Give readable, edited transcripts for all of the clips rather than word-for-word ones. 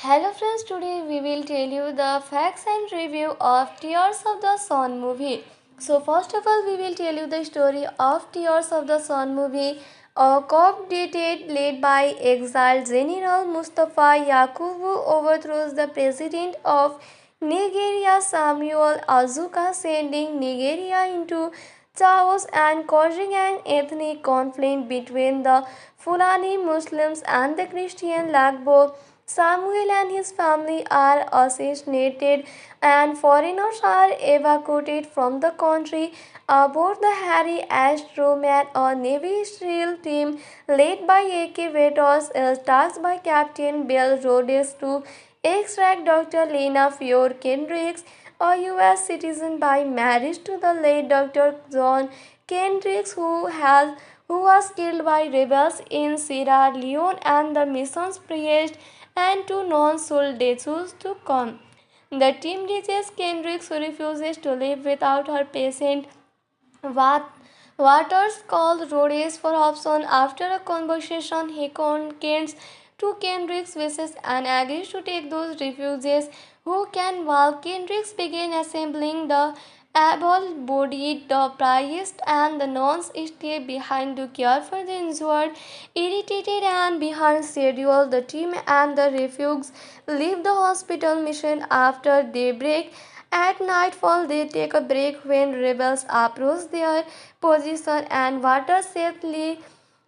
Hello friends, today we will tell you the facts and review of Tears of the Sun movie. So first of all, we will tell you the story of Tears of the Sun movie. A coup-d'etat led by exiled General Mustafa Yakubu overthrows the president of Nigeria Samuel Azuka, sending Nigeria into chaos and causing an ethnic conflict between the Fulani Muslims and the Christian Lagbo. Samuel and his family are assassinated, and foreigners are evacuated from the country. Aboard the Harry Astroman, a Navy SEAL team led by A.K. Vetos is tasked by Captain Bill Rhodes to extract Dr. Lena Fiore Kendricks, a U.S. citizen by marriage to the late Dr. John Kendricks, who was killed by rebels in Sierra Leone, and the mission's priest and two non-soldados to come. The team reaches Kendricks, who refuses to leave without her patient. Waters calls Rhodes for option. After a conversation, he consents to Kendrick's wishes and agrees to take those refugees who can walk. Kendricks begins assembling the able-bodied, the priest and the nuns stay behind to care for the injured. Irritated and behind schedule, the team and the refugees leave the hospital mission after daybreak. At nightfall, they take a break when rebels approach their position, and Waters safely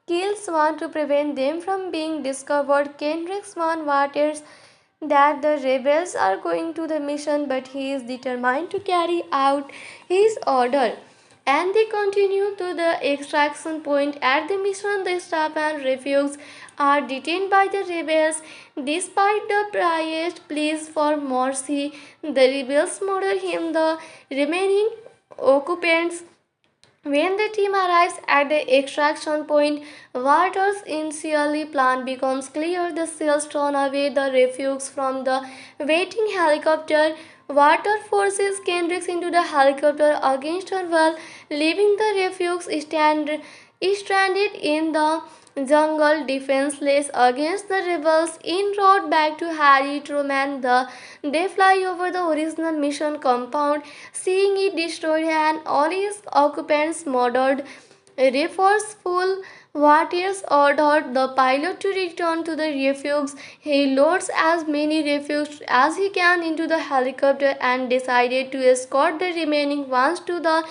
kills one to prevent them from being discovered. Kendricks warns Waters that the rebels are going to the mission, but he is determined to carry out his order. And they continue to the extraction point. At the mission, the staff and refugees are detained by the rebels. Despite the priest's pleas for mercy, the rebels murder him. The remaining occupants, when the team arrives at the extraction point, Waters' initially plan becomes clear. The sails turn away the refugees from the waiting helicopter. Water forces Kendricks into the helicopter against her will, leaving the refugees stranded in the jungle defenseless against the rebels. En route back to Harry Truman, they fly over the original mission compound, seeing it destroyed and all its occupants murdered. Resourceful Waters ordered the pilot to return to the refuge. He loads as many refugees as he can into the helicopter and decided to escort the remaining ones to the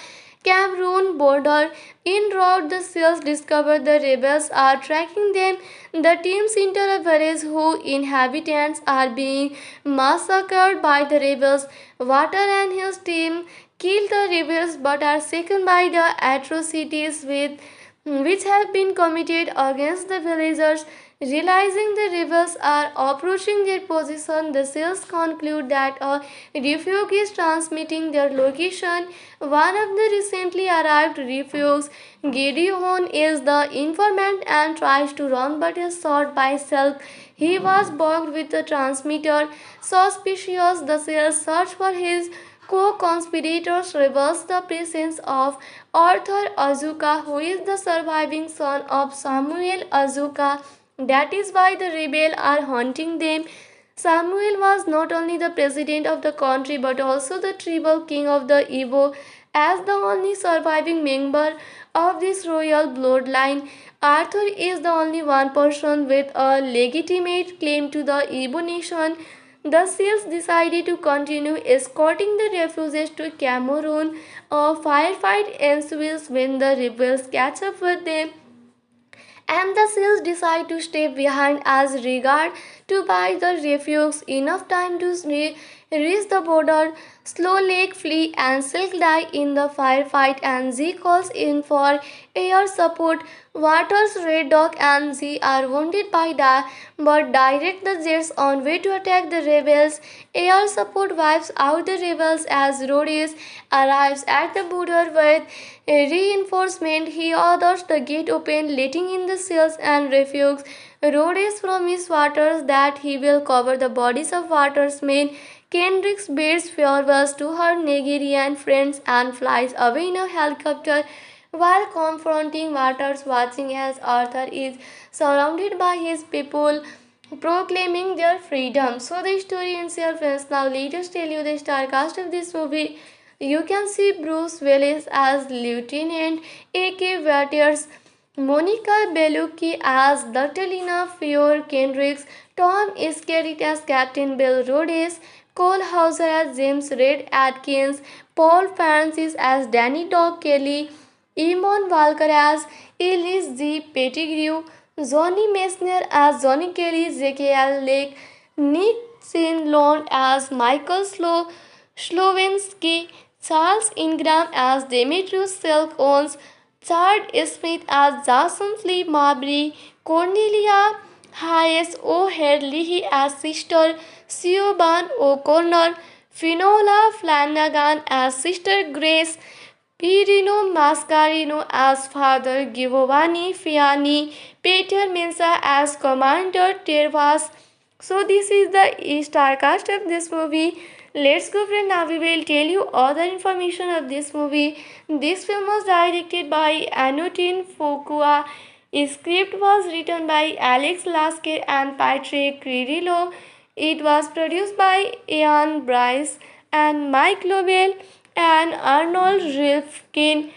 Cameroon border. En route, the SEALs discover the rebels are tracking them. The teams enter a village whose inhabitants are being massacred by the rebels. Water and his team kill the rebels but are shaken by the atrocities which have been committed against the villagers. Realizing the rebels are approaching their position, the SEALs conclude that a refuge is transmitting their location. One of the recently arrived refugees, Gideon, is the informant and tries to run but is shot by Selk. He was bugged with the transmitter. Suspicious, the SEALs search for his co-conspirators, reveals the presence of Arthur Azuka, who is the surviving son of Samuel Azuka. That is why the rebels are hunting them. Samuel was not only the president of the country but also the tribal king of the Igbo. As the only surviving member of this royal bloodline, Arthur is the only one person with a legitimate claim to the Igbo nation. The SEALs decided to continue escorting the refugees to Cameroon. A firefight ensues when the rebels catch up with them, and the SEALs decide to stay behind as regard to buy the refugees enough time to reach the border. Slow Lake flee and Silk die in the firefight, and Z calls in for air support. Waters, Red Dog and Z are wounded by but direct the jets on way to attack the rebels. Air support wipes out the rebels as Rhodes arrives at the border with reinforcement. He orders the gate open, letting in the SEALs and refugees. Rhodes promises Waters that he will cover the bodies of Waters' men. Kendricks bids farewell to her Nigerian friends and flies away in a helicopter while confronting Waters, watching as Arthur is surrounded by his people. proclaiming their freedom. So the story ends here, friends. Now let us tell you the star cast of this movie. You can see Bruce Willis as Lieutenant A.K. Waters, Monica Bellucci as Dr. Lena Fiore Kendricks, Tom Skerritt as Captain Bill Rhodes, Cole Hauser as James Red Atkins, Paul Francis as Danny Dog Kelly, Eamon Walker as Ellis G. Pettigrew, Johnny Messner as Johnny Kelly, J.K.L. Lake, Nick Sinlond as Michael Slowinski, Charles Ingram as Demetrius Silk Owens, Chad Smith as Jason Lee Mabry, Cornelia Hayes O'Herlihy as Sister Siobhan O'Connor, Finola Flanagan as Sister Grace, Pirino Mascarino as Father Giovanni Fiani, Peter Mensa as Commander Tervas. So this is the star cast of this movie. Let's go, friend. Now we will tell you other information of this movie. This film was directed by Anutin Fukua. Script was written by Alex Lasker and Patrick Cirillo. It was produced by Ian Bryce and Mike Lobel and Arnold Rifkin.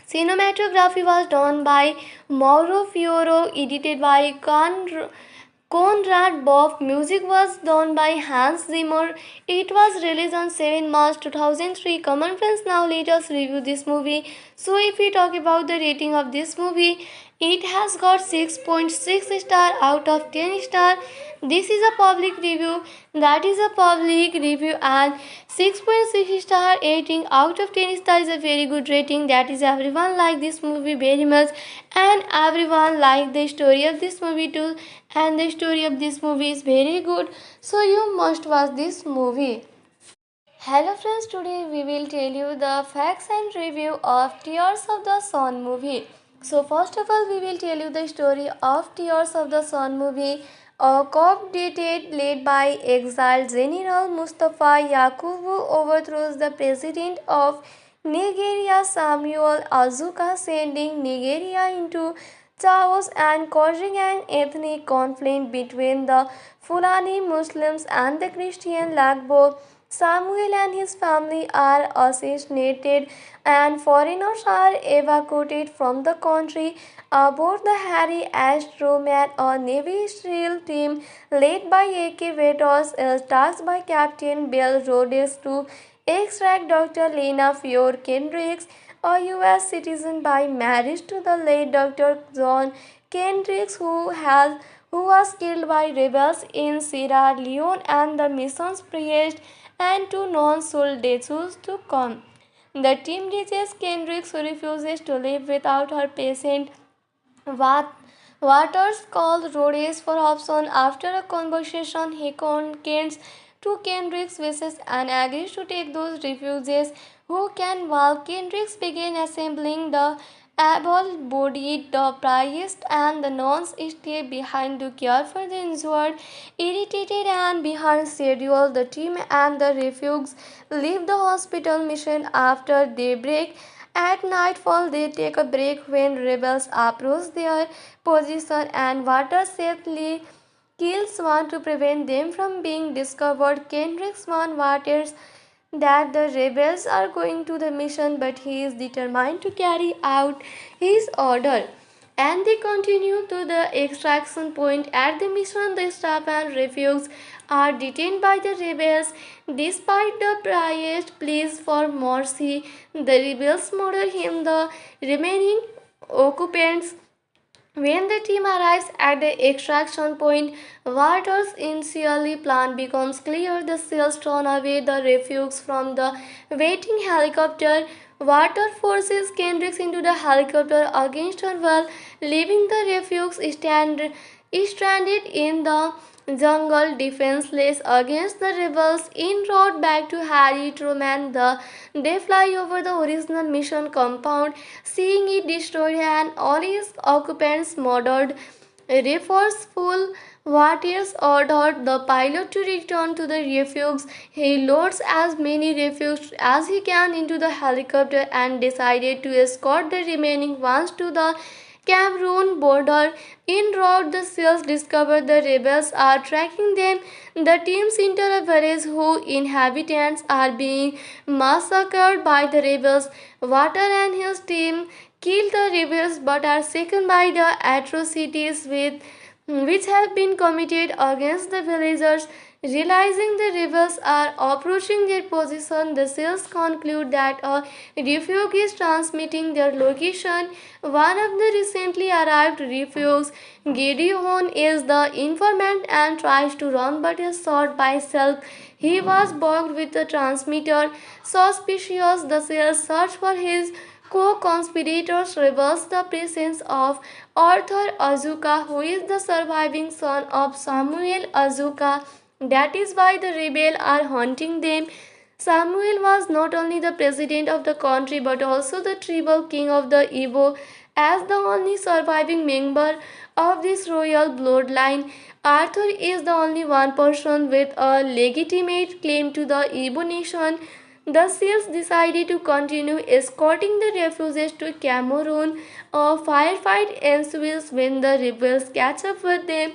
Cinematography was done by Mauro Fioro, edited by Conrad Boff. Music was done by Hans Zimmer. It was released on 7 March 2003. Common friends, now let us review this movie. So if we talk about the rating of this movie, it has got 6.6 star out of 10 star. This is a public review. That is a public review, and 6.6 star rating out of 10 star is a very good rating. That is, everyone like this movie very much, and everyone like the story of this movie too. And the story of this movie is very good. So you must watch this movie. Hello friends, today we will tell you the facts and review of Tears of the Sun movie. So first of all, we will tell you the story of Tears of the Sun movie. A coup d'etat led by exiled General Mustafa Yakubu overthrows the president of Nigeria Samuel Azuka, sending Nigeria into chaos and causing an ethnic conflict between the Fulani Muslims and the Christian Lagbo. Samuel and his family are assassinated, and foreigners are evacuated from the country. Aboard the Harry Astromat, a Navy SEAL team led by A.K. Vetos, is tasked by Captain Bill Rhodes to extract Dr. Lena Fiore Kendricks, a U.S. citizen by marriage to the late Dr. John Kendricks, who was killed by rebels in Sierra Leone, and the mission's priest and two non-soldiers to come. The team reaches Kendricks, who refuses to live without her patient. Waters calls Rhodes for option. After a conversation, he consents to Kendrick's wishes and agrees to take those refugees who can, while Kendricks begin assembling the able-bodied, the priest and the nuns stay behind to care for the injured. Irritated and behind schedule, the team and the refugees leave the hospital mission after daybreak. At nightfall, they take a break when rebels approach their position, and Waters safely kills one to prevent them from being discovered. Kendricks warns Waters that the rebels are going to the mission, but he is determined to carry out his order. And they continue to the extraction point. At the mission, the staff and refugees are detained by the rebels. Despite the priest's pleas for mercy, the rebels murder him. The remaining occupants, when the team arrives at the extraction point, Waters' initially plan becomes clear. The SEALs turn away the refugees from the waiting helicopter. Water forces Kendricks into the helicopter against her will, leaving the refugees stranded in the jungle, defenseless against the rebels. En route back to Harry Truman, they fly over the original mission compound, seeing it destroyed and all its occupants murdered. Resourceful Waters ordered the pilot to return to the refugees. He loads as many refugees as he can into the helicopter and decided to escort the remaining ones to the Cameroon border. En route, the SEALs discover the rebels are tracking them. The teams enter a village whose inhabitants are being massacred by the rebels. Water and his team kill the rebels but are shaken by the atrocities which have been committed against the villagers. Realizing the rebels are approaching their position, the SEALs conclude that a refuge is transmitting their location. One of the recently arrived refugees, Gideon, is the informant and tries to run but is shot by Silk. He was bugged with the transmitter. Suspicious, the SEALs search for his co-conspirators reveals the presence of Arthur Azuka, who is the surviving son of Samuel Azuka. That is why the rebels are hunting them. Samuel was not only the president of the country but also the tribal king of the Igbo. As the only surviving member of this royal bloodline, Arthur is the only one person with a legitimate claim to the Igbo nation. The SEALs decided to continue escorting the refugees to Cameroon. A firefight ensues when the rebels catch up with them,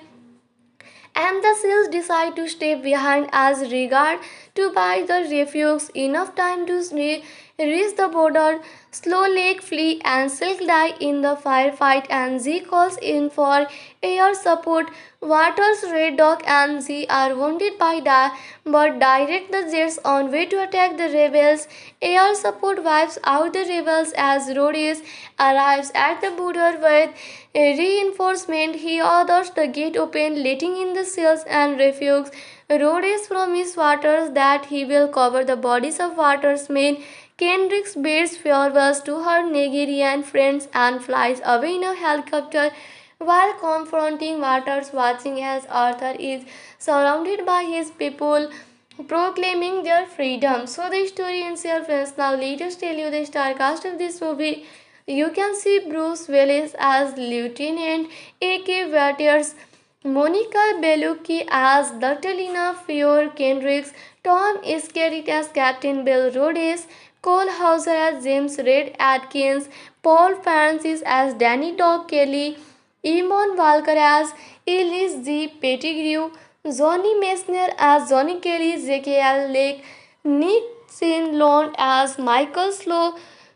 and the SEALs decide to stay behind as regard to buy the refugees enough time to reach the border. Slow Lake flee and Silk die in the firefight, and Z calls in for air support. Waters, Red Dog, and Z are wounded by but direct the jets on way to attack the rebels. Air support wipes out the rebels as Rhodes arrives at the border with reinforcement. He orders the gate open, letting in the SEALs and refugees. Rhodes promises Waters that he will cover the bodies of Waters' men. Kendricks bids farewell to her Nigerian friends and flies away in a helicopter while confronting Waters, watching as Arthur is surrounded by his people proclaiming their freedom. So the story ends here, friends. Now let us tell you the star cast of this movie. You can see Bruce Willis as Lieutenant A.K. Waters, Monica Bellucci as Dr. Lina Fiore Kendricks, Tom Skerritt as Captain Bill Rhodes, Cole Hauser as James Red Atkins, Paul Francis as Danny Dog Kelly, Eamon Walker as Ellis G. Pettigrew, Johnny Messner as Johnny Kelly, J.K.L. Lake, Nick Sinlond as Michael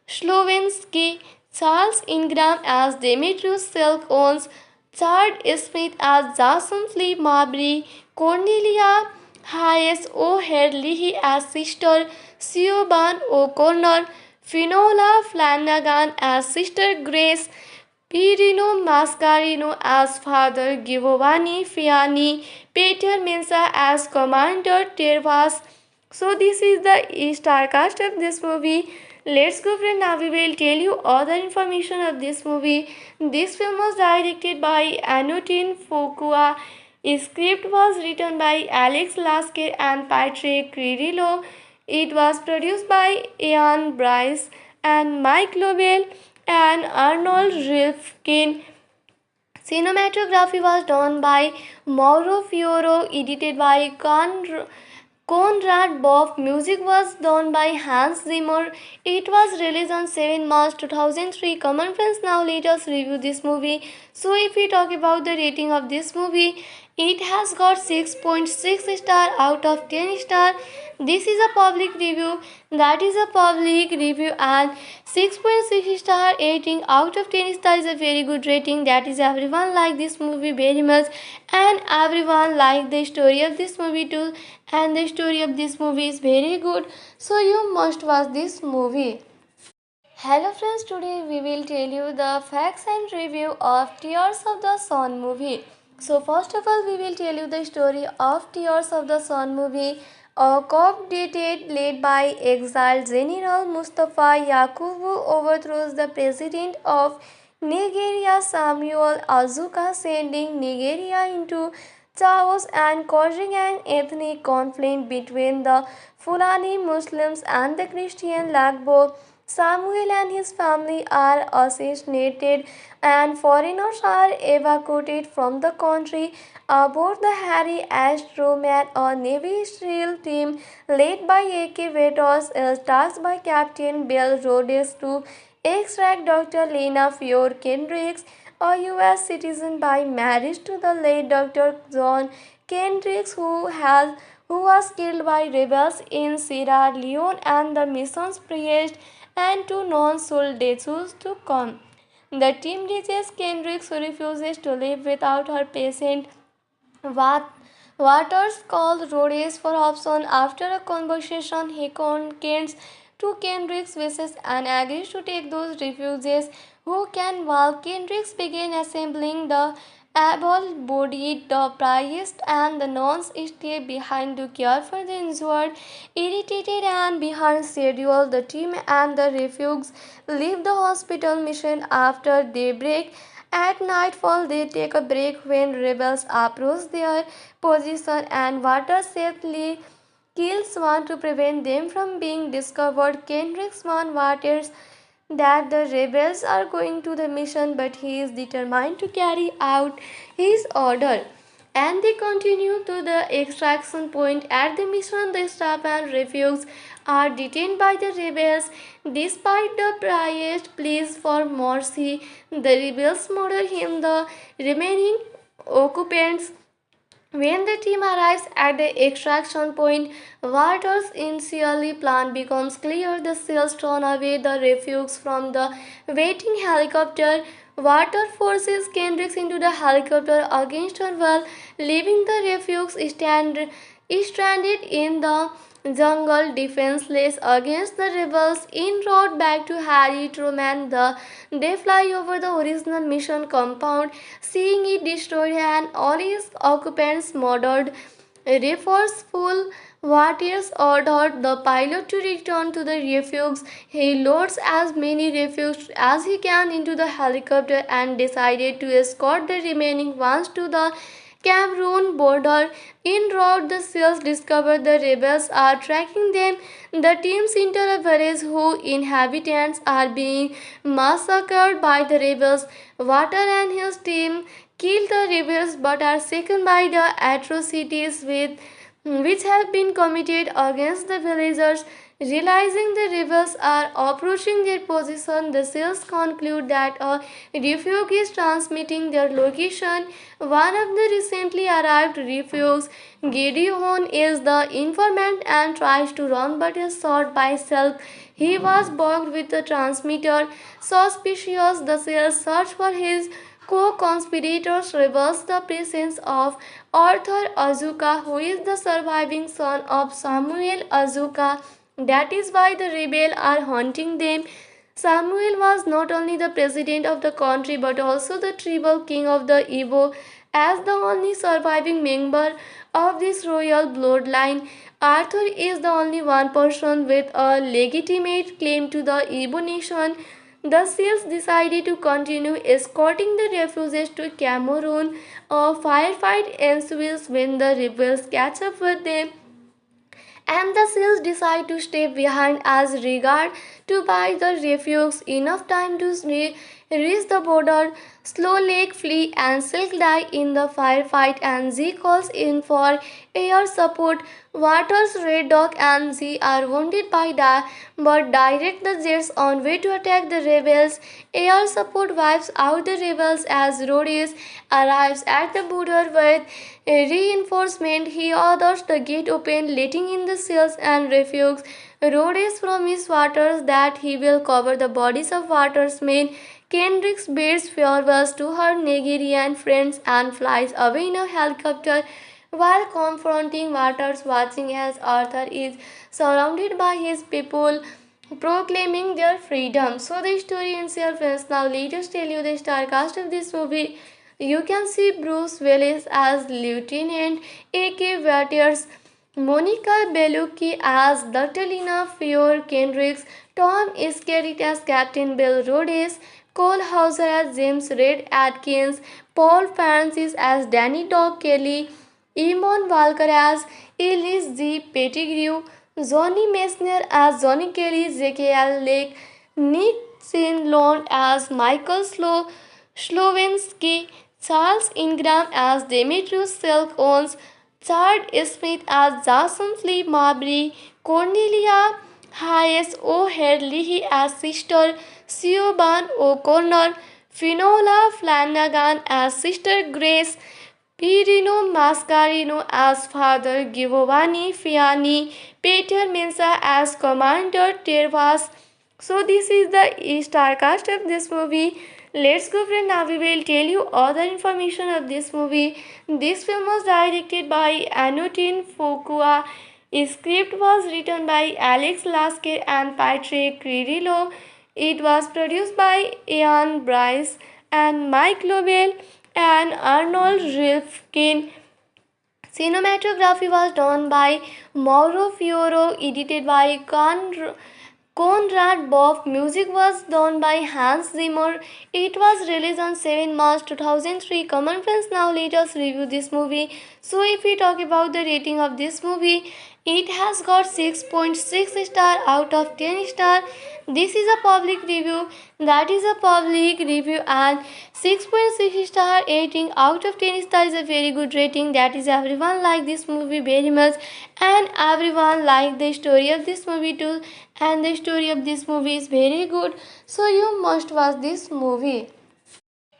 Slowinski, Charles Ingram as Demetrius Silk Owens, Chad Smith as Jason Lee Mabry, Cornelia Hayes O'Herlihy as Sister Siobhan O'Connor, Finola Flanagan as Sister Grace, Pirino Mascarino as Father Giovanni Fiani, Peter Mensa as Commander Tervas. So this is the star cast of this movie. Let's go, friend. Now we will tell you other information of this movie. This film was directed by Anutin Fukua. Script was written by Alex Lasker and Patrick Cirillo. It was produced by Ian Bryce and Mike Lobel and Arnold Rifkin. Cinematography was done by Mauro Fioro, edited by Conrad Boff. Music was done by Hans Zimmer. It was released on 7 March 2003. Come on, friends, now let us review this movie. So if we talk about the rating of this movie, it has got 6.6 star out of 10 star. This is a public review. That is a public review, and 6.6 star rating out of 10 star is a very good rating. That is, everyone like this movie very much, and everyone like the story of this movie too. And the story of this movie is very good. So you must watch this movie. Hello friends, today we will tell you the facts and review of Tears of the Sun movie. So first of all, we will tell you the story of Tears of the Sun movie. A coup d'etat led by exiled General Mustafa Yakubu overthrows the president of Nigeria Samuel Azuka, sending Nigeria into chaos and causing an ethnic conflict between the Fulani Muslims and the Christian Lagbo. Samuel and his family are assassinated, and foreigners are evacuated from the country. Aboard the Harry Astromat, a Navy SEAL team led by A.K. Vetos is tasked by Captain Bill Rhodes to extract Dr. Lena Fiore Kendricks, a U.S. citizen by marriage to the late Dr. John Kendricks, who was killed by rebels in Sierra Leone, and the mission's priest and two non-soldados to come. The team reaches Kendricks, who refuses to live without her patient. Wat- Waters called Rhodes for option after a conversation. He consents to Kendrick's wishes and agrees to take those refugees who can, while Kendricks begin assembling the able-bodied. The priest and the nuns stay behind to care for the injured. Irritated and behind schedule, the team and the refugees leave the hospital mission after daybreak. At nightfall, they take a break when rebels approach their position, and Water safely kills one to prevent them from being discovered. Kendricks warns Waters that the rebels are going to the mission, but he is determined to carry out his order. And they continue to the extraction point. At the mission, the staff and refugees are detained by the rebels. Despite the priest's pleas for mercy, the rebels murder him. The remaining occupants, when the team arrives at the extraction point, Walter's initially plan becomes clear. The sails turn away the refugees from the waiting helicopter. Walter forces Kendricks into the helicopter against her will, leaving the refugees stranded in the jungle, defenseless against the rebels. En route back to Harry Truman, they fly over the original mission compound, seeing it destroyed and all its occupants murdered. Resourceful Waters ordered the pilot to return to the refuge. He loads as many refugees as he can into the helicopter and decided to escort the remaining ones to the Cameroon border. En route, the SEALs discover the rebels are tracking them. The teams enter a village whose inhabitants are being massacred by the rebels. Water and his team kill the rebels but are shaken by the atrocities which have been committed against the villagers. Realizing the rebels are approaching their position, the SEALs conclude that a refuge is transmitting their location. One of the recently arrived refugees, Gideon, is the informant and tries to run but is shot by Selk. He was bugged with the transmitter. Suspicious, the SEALs search for his co-conspirators, reveals the presence of Arthur Azuka, who is the surviving son of Samuel Azuka. That is why the rebels are hunting them. Samuel was not only the president of the country but also the tribal king of the Igbo. As the only surviving member of this royal bloodline, Arthur is the only one person with a legitimate claim to the Igbo nation. The SEALs decided to continue escorting the refugees to Cameroon. A firefight ensues when the rebels catch up with them, and the SEALs decide to stay behind as regard to buy the refugees enough time to reach the border. Slow Lake flee and Silk die in the firefight, and Z calls in for air support. Waters, Red Dog, and Z are wounded by but direct the jets on way to attack the rebels. Air support wipes out the rebels as Rhodes arrives at the border with reinforcement. He orders the gate open, letting in the SEALs and refugees. Rhodes promises Waters that he will cover the bodies of Waters' men. Kendricks bids farewell to her Nigerian friends and flies away in a helicopter while confronting Waters, watching as Arthur is surrounded by his people proclaiming their freedom. So the story in self ends. Now let us tell you the star cast of this movie. You can see Bruce Willis as Lieutenant A.K. Waters, Monica Bellucci as Dr. Lina Fiore Kendricks, Tom Skerritt as Captain Bill Rhodes, Cole Hauser as James Red Atkins, Paul Francis as Danny Dog Kelly, Eamon Walker as Ellis G. Pettigrew, Johnny Messner as Johnny Kelly, J.K.L. Lake, Nick Sinlond as Michael Slowinski, Charles Ingram as Demetrius Silk Owens, Chad Smith as Jason Lee Mabry, Cornelia Hayes O'Herlihy as Sister Siobhan O'Connor, Finola Flanagan as Sister Grace, Pirino Mascarino as Father Giovanni Fiani, Peter Mensa as Commander Tervas. So this is the star cast of this movie. Let's go friend, now we will tell you all the information of this movie. This film was directed by Anutin Fukua. Script was written by Alex Lasker and Patrick Cirillo. It was produced by Ian Bryce and Mike Lobel and Arnold Rifkin. Cinematography was done by Mauro Fioro, edited by Konrad Boff. Music was done by Hans Zimmer. It was released on 7 March 2003. Common friends, now let us review this movie. So if we talk about the rating of this movie, it has got 6.6 star out of 10 star. This is a public review. That is a public review, and 6.6 star rating out of 10 star is a very good rating. That is, everyone like this movie very much, and everyone like the story of this movie too. And the story of this movie is very good. So you must watch this movie.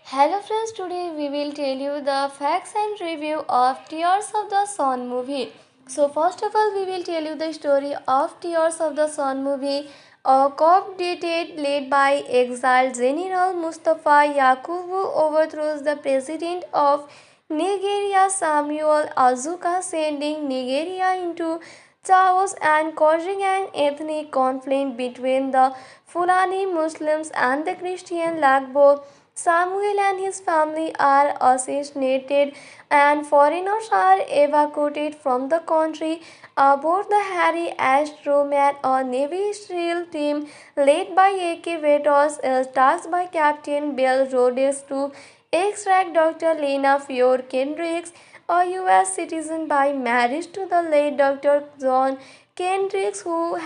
Hello friends, today we will tell you the facts and review of Tears of the Sun movie. So first of all, we will tell you the story of Tears of the Sun movie. A coup-d'etat led by exiled General Mustafa Yakubu overthrows the president of Nigeria Samuel Azuka, sending Nigeria into chaos and causing an ethnic conflict between the Fulani Muslims and the Christian Lagbo. Samuel and his family are assassinated and foreigners are evacuated from the country. Aboard the Harry Astroman, a Navy SEAL team led by A.K. Vetos, is tasked by Captain Bill Rhodes to extract Dr. Lena Fiore Kendricks, a U.S. citizen by marriage to the late Dr. John Kendricks, who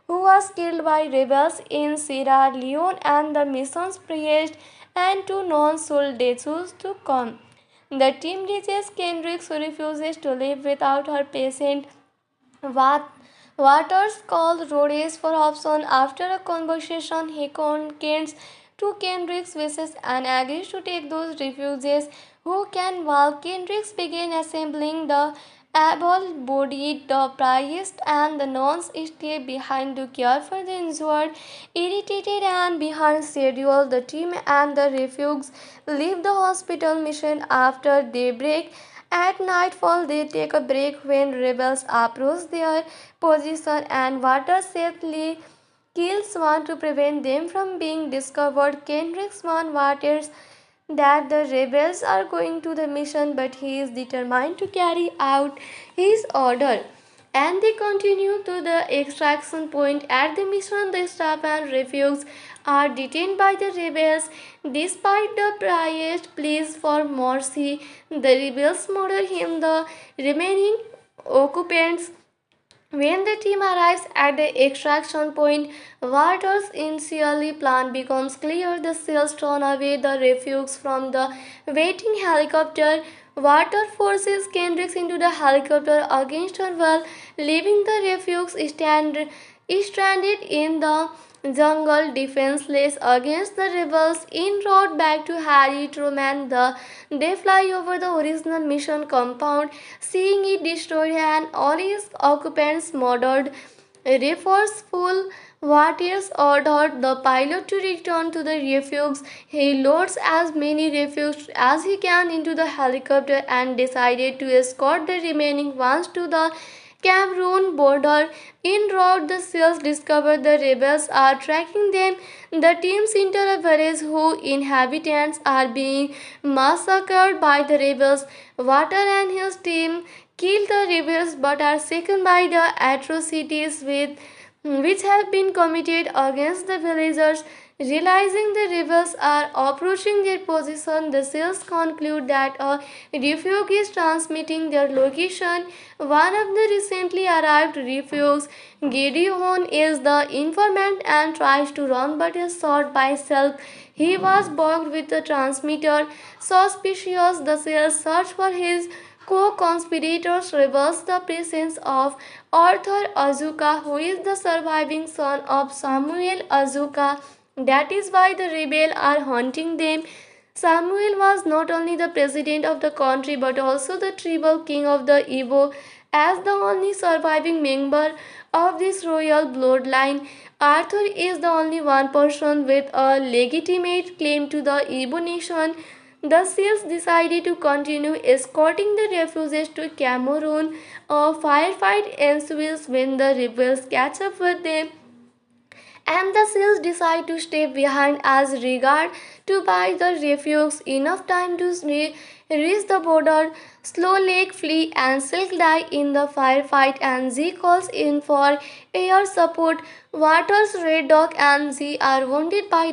was killed by rebels in Sierra Leone, and the mission's priest and two non-soldiers to come. The team reaches Kendricks, who refuses to live without her patient. Waters called Rhodes for option. After a conversation, he consents to Kendrick's wishes and agrees to take those refugees who can, while Kendricks begin assembling the able-bodied. The priest and the nuns stay behind to care for the injured. Irritated and behind schedule, the team and the refugees leave the hospital mission after daybreak. At nightfall, they take a break when rebels approach their position, and Water safely kills one to prevent them from being discovered. Kendricks warns Waters that the rebels are going to the mission, but he is determined to carry out his order. And they continue to the extraction point. At the mission, the staff and refugees are detained by the rebels. Despite the priest's pleas for mercy, the rebels murder him. The remaining occupants, when the team arrives at the extraction point, Waters' initially plan becomes clear. The SEALs turn away the refugees from the waiting helicopter. Water forces Kendricks into the helicopter against her will, leaving the refugees stranded in the jungle, defenseless against the rebels. En route back to Harry Truman, they fly over the original mission compound, seeing it destroyed and all its occupants murdered. Resourceful Waters ordered the pilot to return to the refuge. He loads as many refugees as he can into the helicopter and decided to escort the remaining ones to the Cameroon border. En route, the SEALs discover the rebels are tracking them. The teams enter a village whose inhabitants are being massacred by the rebels. Water and his team kill the rebels but are shaken by the atrocities which have been committed against the villagers. Realizing the rebels are approaching their position, the SEALs conclude that a refuge is transmitting their location. One of the recently arrived refugees, Gideon, is the informant and tries to run but is shot by Self. He was bugged with the transmitter. Suspicious, the SEALs search for his co-conspirators, reveals the presence of Arthur Azuka, who is the surviving son of Samuel Azuka. That is why the rebels are haunting them. Samuel was not only the president of the country but also the tribal king of the Igbo. As the only surviving member of this royal bloodline, Arthur is the only one person with a legitimate claim to the Igbo nation. The Seals decided to continue escorting the refugees to Cameroon. A firefight ensues when the rebels catch up with them, and the seals decide to stay behind as regard to buy the refugees enough time to reach the border. Slow Lake flee and Silk die in the firefight, and Z calls in for air support. Waters, Red Dog, and Z are wounded by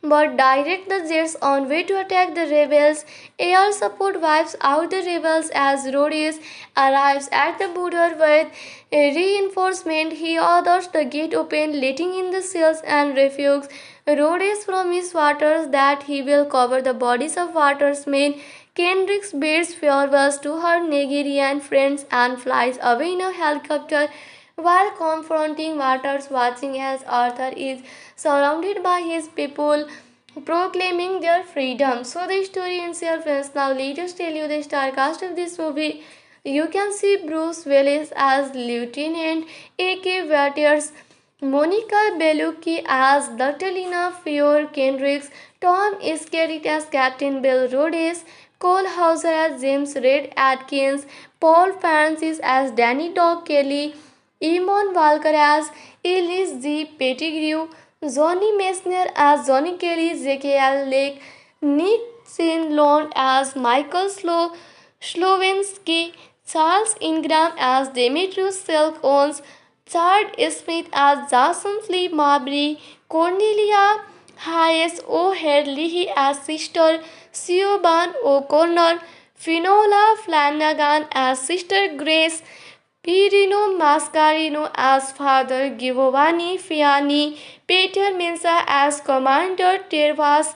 but direct the jets on way to attack the rebels. Air support wipes out the rebels as Rhodes arrives at the border with reinforcement. He orders the gate open, letting in the seals and refugees. Rhodes promises Waters that he will cover the bodies of Waters' men. Kendricks bids farewell to her Nigerian friends and flies away in a helicopter while confronting Waters, watching as Arthur is surrounded by his people proclaiming their freedom. So the story itself ends. Now let us tell you the star cast of this movie. You can see Bruce Willis as Lieutenant A.K. Waters, Monica Bellucci as Dr. Lena Fiore Kendricks, Tom Skerritt as Captain Bill Rhodes, Cole Hauser as James Red Atkins, Paul Francis as Danny Dog Kelly, Eamon Walker as Ellis G. Pettigrew, Johnny Messner as Johnny Kelly, J.K.L. Lake, Nick Sinlon as Michael Slowinski, Charles Ingram as Demetrius Silk Owens, Chad Smith as Jason Lee Mabry, Cornelia Hayes O'Herlihy as Sister Siobhan O'Connor, Finola Flanagan as Sister Grace, Pirino Mascarino as Father Giovanni Fiani, Peter Mensa as Commander Tervas.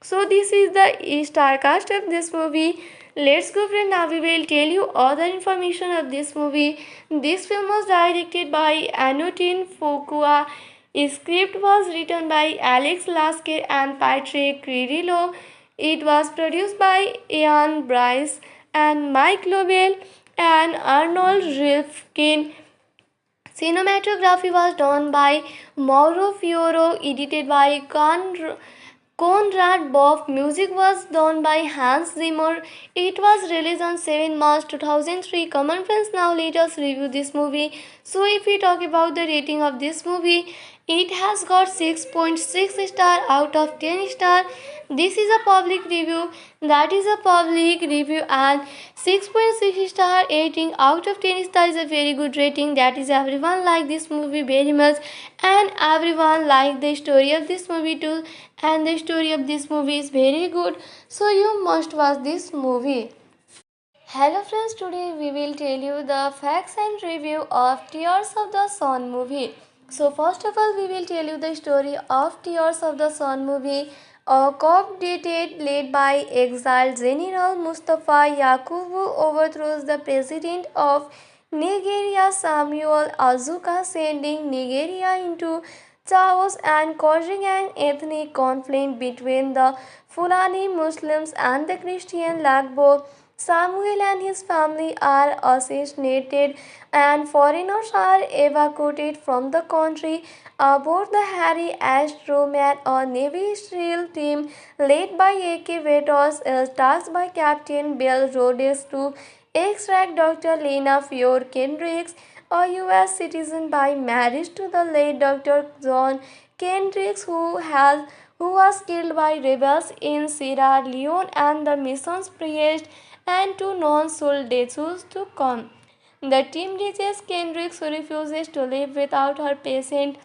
So this is the star cast of this movie. Let's go friend, now we will tell you other information of this movie. This film was directed by Anutin Fukua. Script was written by Alex Lasker and Patrick Cirillo. It was produced by Ian Bryce and Mike Lobel and Arnold Rifkin. Cinematography was done by Mauro Fioro, edited by Conrad Boff. Music was done by Hans Zimmer. It was released on 7 March 2003. Common friends, now let us review this movie. So if we talk about the rating of this movie, it has got 6.6 star out of 10 star. This is a public review. That is a public review, and 6.6 star rating out of 10 star is a very good rating. That is, everyone like this movie very much, and everyone like the story of this movie too, and the story of this movie is very good, so you must watch this movie. Hello friends, today we will tell you the facts and review of Tears of the Sun movie. So first of all, we will tell you the story of Tears of the Sun movie. A coup-d'etat led by exiled General Mustafa Yakubu overthrows the president of Nigeria, Samuel Azuka, sending Nigeria into chaos and causing an ethnic conflict between the Fulani Muslims and the Christian Lagbo. Samuel and his family are assassinated, and foreigners are evacuated from the country. Aboard the Harry Astroman, a Navy SEAL team led by A.K. Vetos, is tasked by Captain Bill Rhodes to extract Dr. Lena Fiore Kendricks, a U.S. citizen by marriage to the late Dr. John Kendricks, who was killed by rebels in Sierra Leone, and the mission's priest and two non-soldiers to come. The team reaches Kendricks, who refuses to live without her patient.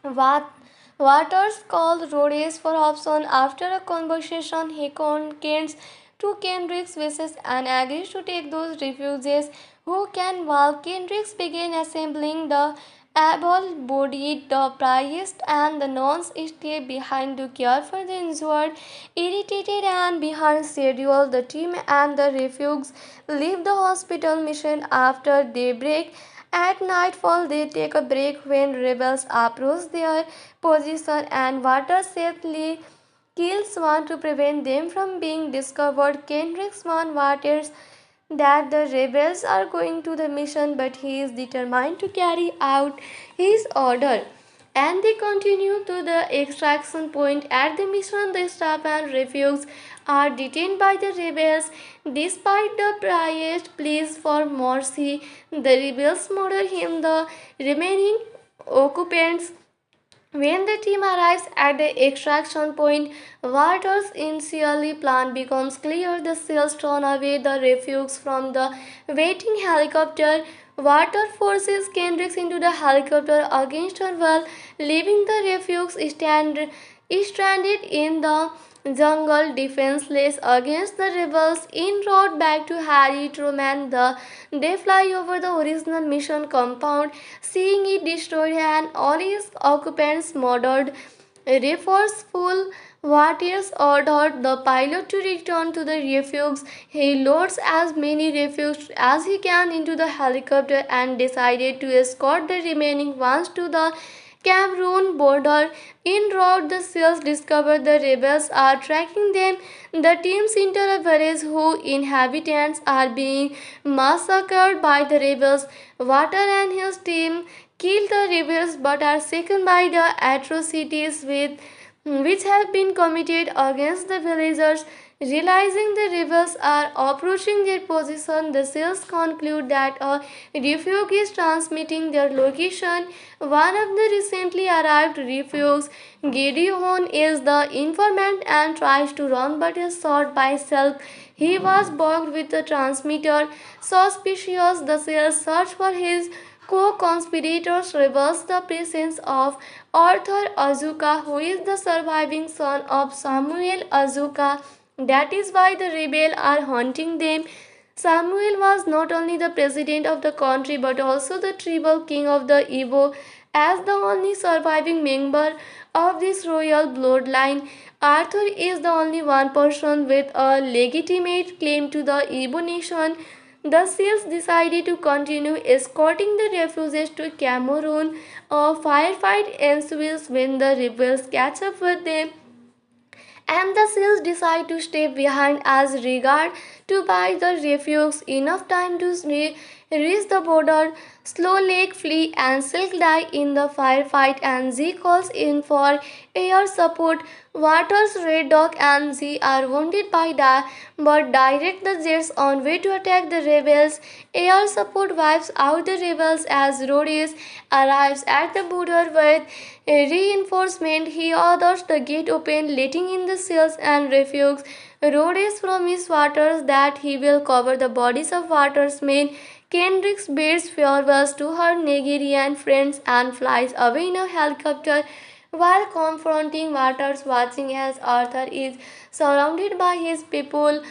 Waters called Rhodes for option. After a conversation, he consents to Kendrick's wishes and agrees to take those refugees who can, while Kendricks begin assembling the able-bodied, the priest and the nuns stay behind to care for the injured. Irritated and behind schedule, the team and the refugees leave the hospital mission after daybreak At nightfall, they take a break when rebels approach their position and Water safely kills one to prevent them from being discovered. Kendrick's warns Waters that the rebels are going to the mission, but he is determined to carry out his order. And they continue to the extraction point. At the mission, the staff and refugees are detained by the rebels. Despite the priest's pleas for mercy, the rebels murder him. The remaining occupants when the team arrives at the extraction point, Waters' initially plan becomes clear. The sails turn away the refugees from the waiting helicopter. Water forces Kendricks into the helicopter against her will, leaving the refugees stranded in the jungle defenseless against the rebels. En route back to Harry Truman, they fly over the original mission compound, seeing it destroyed and all its occupants murdered. Resourceful Waters ordered the pilot to return to the refuge. He loads as many refugees as he can into the helicopter and decided to escort the remaining ones to the Cameroon border. En route, the SEALs discover the rebels are tracking them. The teams enter a village whose inhabitants are being massacred by the rebels. Water and his team kill the rebels but are shaken by the atrocities which have been committed against the villagers. Realizing the rebels are approaching their position, the SEALs conclude that a refuge is transmitting their location. One of the recently arrived refugees, Gideon, is the informant and tries to run but is shot by Self. He was bugged with the transmitter. Suspicious, the SEALs search for his co-conspirators reveals the presence of Arthur Azuka, who is the surviving son of Samuel Azuka. That is why the rebels are hunting them. Samuel was not only the president of the country but also the tribal king of the Igbo. As the only surviving member of this royal bloodline, Arthur is the only one person with a legitimate claim to the Igbo nation. The SEALs decided to continue escorting the refugees to Cameroon. A firefight ensues when the rebels catch up with them, and the SEALs decide to stay behind as regard to buy the refugees enough time to reach the border. Slow Lake flee and Silk die in the firefight, and Z calls in for air support. Waters, Red Dog, and Z are wounded by but direct the jets on way to attack the rebels. Air support wipes out the rebels as Rhodes arrives at the border with reinforcement. He orders the gate open, letting in the SEALs and refugees. Rhodes promises Waters that he will cover the bodies of Waters' men. Kendricks bids farewell to her Nigerian friends and flies away in a helicopter while confronting Waters, watching as Arthur is surrounded by his people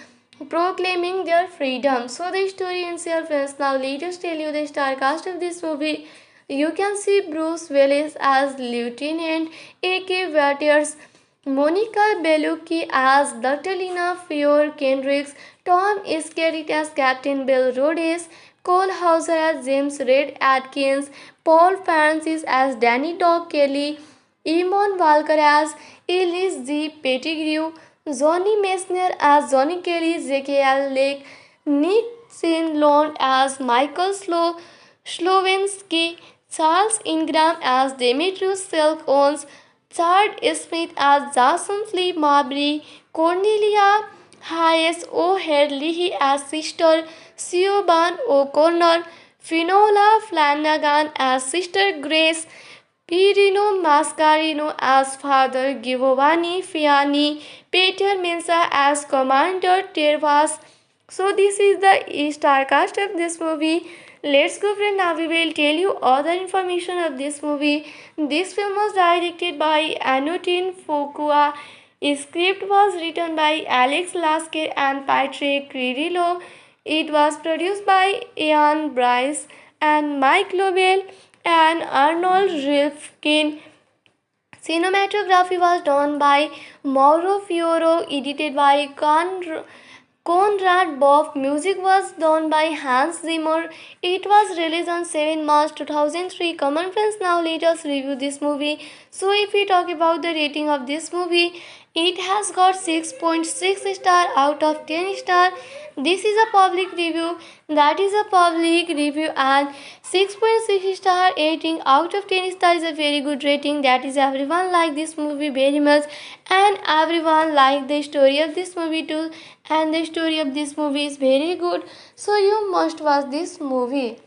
proclaiming their freedom. So the story in self is now. Let us tell you the star cast of this movie. You can see Bruce Willis as Lieutenant A.K. Waters, Monica Bellucci as Dr. Lina Fiore Kendricks, Tom Skerritt as Captain Bill Rhodes, Cole Hauser as James Red Atkins, Paul Francis as Danny Dog Kelly, Eamon Walker as Ellis G. Pettigrew, Johnny Messner as Johnny Kelly, J.K.L. Lake, Nick Sinlond as Michael Slowinski, Charles Ingram as Demetrius Silk Owens, Chad Smith as Jason Lee Mabry, Cornelia Hayes O'Herlihy as Sister Siobhan O'Connor, Finola Flanagan as Sister Grace, Pirino Mascarino as Father Giovanni Fiani, Peter Mensa as Commander Tervas. So this is the star cast of this movie. Let's go friend, now we will tell you other information of this movie. This film was directed by Anutin Fuqua. Script was written by Alex Lasker and Patrick Cirillo. It was produced by Ian Bryce and Mike Lobel and Arnold Rifkin. Cinematography was done by Mauro Fioro, edited by Konrad Boff. Music was done by Hans Zimmer. It was released on 7 March 2003. Common friends, now let us review this movie. So if we talk about the rating of this movie, it has got 6.6 star out of 10 star. This is a public review. That is a public review, and 6.6 star rating out of 10 star is a very good rating. That is, everyone like this movie very much, and everyone like the story of this movie too, and the story of this movie is very good, so you must watch this movie.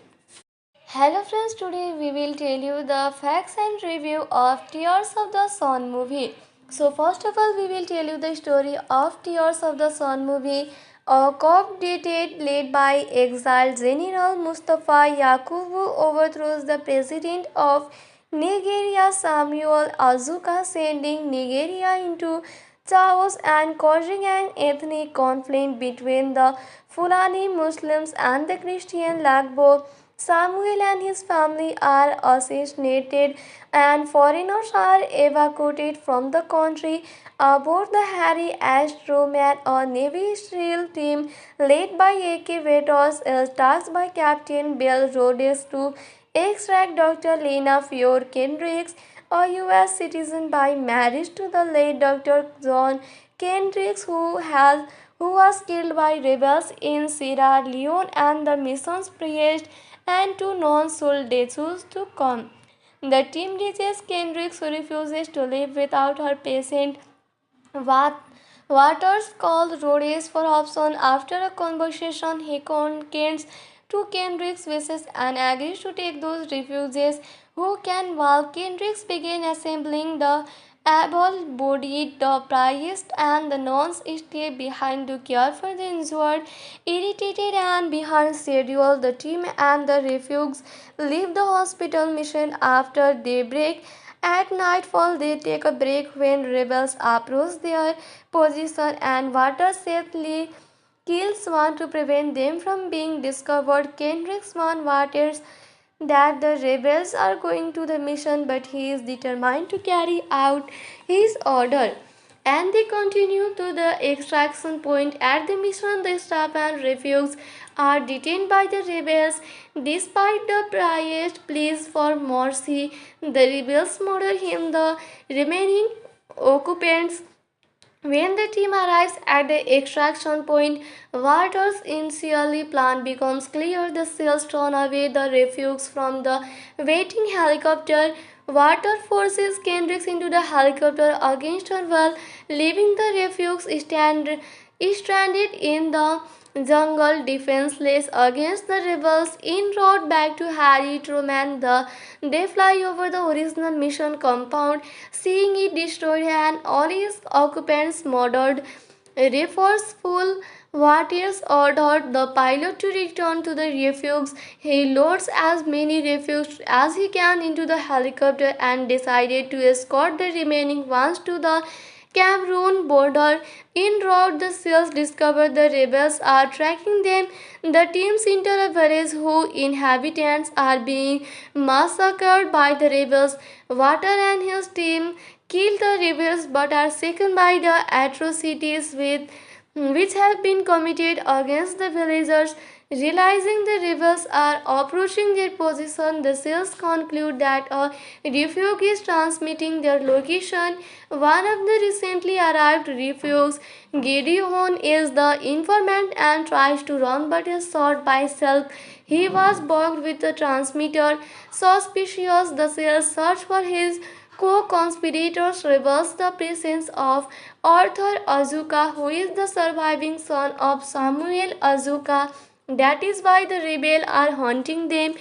Hello friends, today we will tell you the facts and review of Tears of the Sun movie. So first of all, we will tell you the story of Tears of the Sun movie. A co-opted led by exiled General Mustafa Yakubu overthrows the president of Nigeria Samuel Azuka, sending Nigeria into chaos and causing an ethnic conflict between the Fulani Muslims and the Christian Lagbo. Samuel and his family are assassinated, and foreigners are evacuated from the country. Aboard the Harry Astroman, a Navy SEAL team led by A.K. Vetos, is tasked by Captain Bill Rhodes to extract Dr. Lena Fior Kendricks, a U.S. citizen by marriage to the late Dr. John Kendricks, who was killed by rebels in Sierra Leone, and the mission's priest and two non-soldiers to come. The team reaches Kendricks, who refuses to live without her patient. Waters called Rhodes for option. After a conversation, he consents to Kendrick's wishes and agrees to take those refugees who can, while Kendricks begin assembling the able-bodied, the priest and the nuns stay behind to care for the injured. Irritated and behind schedule, the team and the refugees leave the hospital mission after daybreak. At nightfall, they take a break when rebels approach their position, and Waters safely kills one to prevent them from being discovered. Kendricks warns Waters that the rebels are going to the mission, but he is determined to carry out his order. And they continue to the extraction point. At the mission, the staff and refugees are detained by the rebels. Despite the priest's pleas for mercy, the rebels murder him. The remaining occupants, when the team arrives at the extraction point, Waters' initially plan becomes clear. The SEALs turn away the refugees from the waiting helicopter. Water forces Kendricks into the helicopter against her will, leaving the refugees stranded in the jungle, defenseless against the rebels. En route back to Harry Truman, they fly over the original mission compound, seeing it destroyed and all its occupants murdered. Resourceful Waters ordered the pilot to return to the refuge. He loads as many refugees as he can into the helicopter and decided to escort the remaining ones to the Cameroon border. En route, the SEALs discover the rebels are tracking them. The teams enter a village whose inhabitants are being massacred by the rebels. Water and his team kill the rebels but are shaken by the atrocities which have been committed against the villagers. Realizing the rebels are approaching their position, the SEALs conclude that a refuge is transmitting their location. One of the recently arrived refugees, Gideon, is the informant and tries to run but is shot by Self. He was bugged with the transmitter. Suspicious, the SEALs search for his co-conspirators, reveals the presence of Arthur Azuka, who is the surviving son of Samuel Azuka. That is why the rebels are hunting them.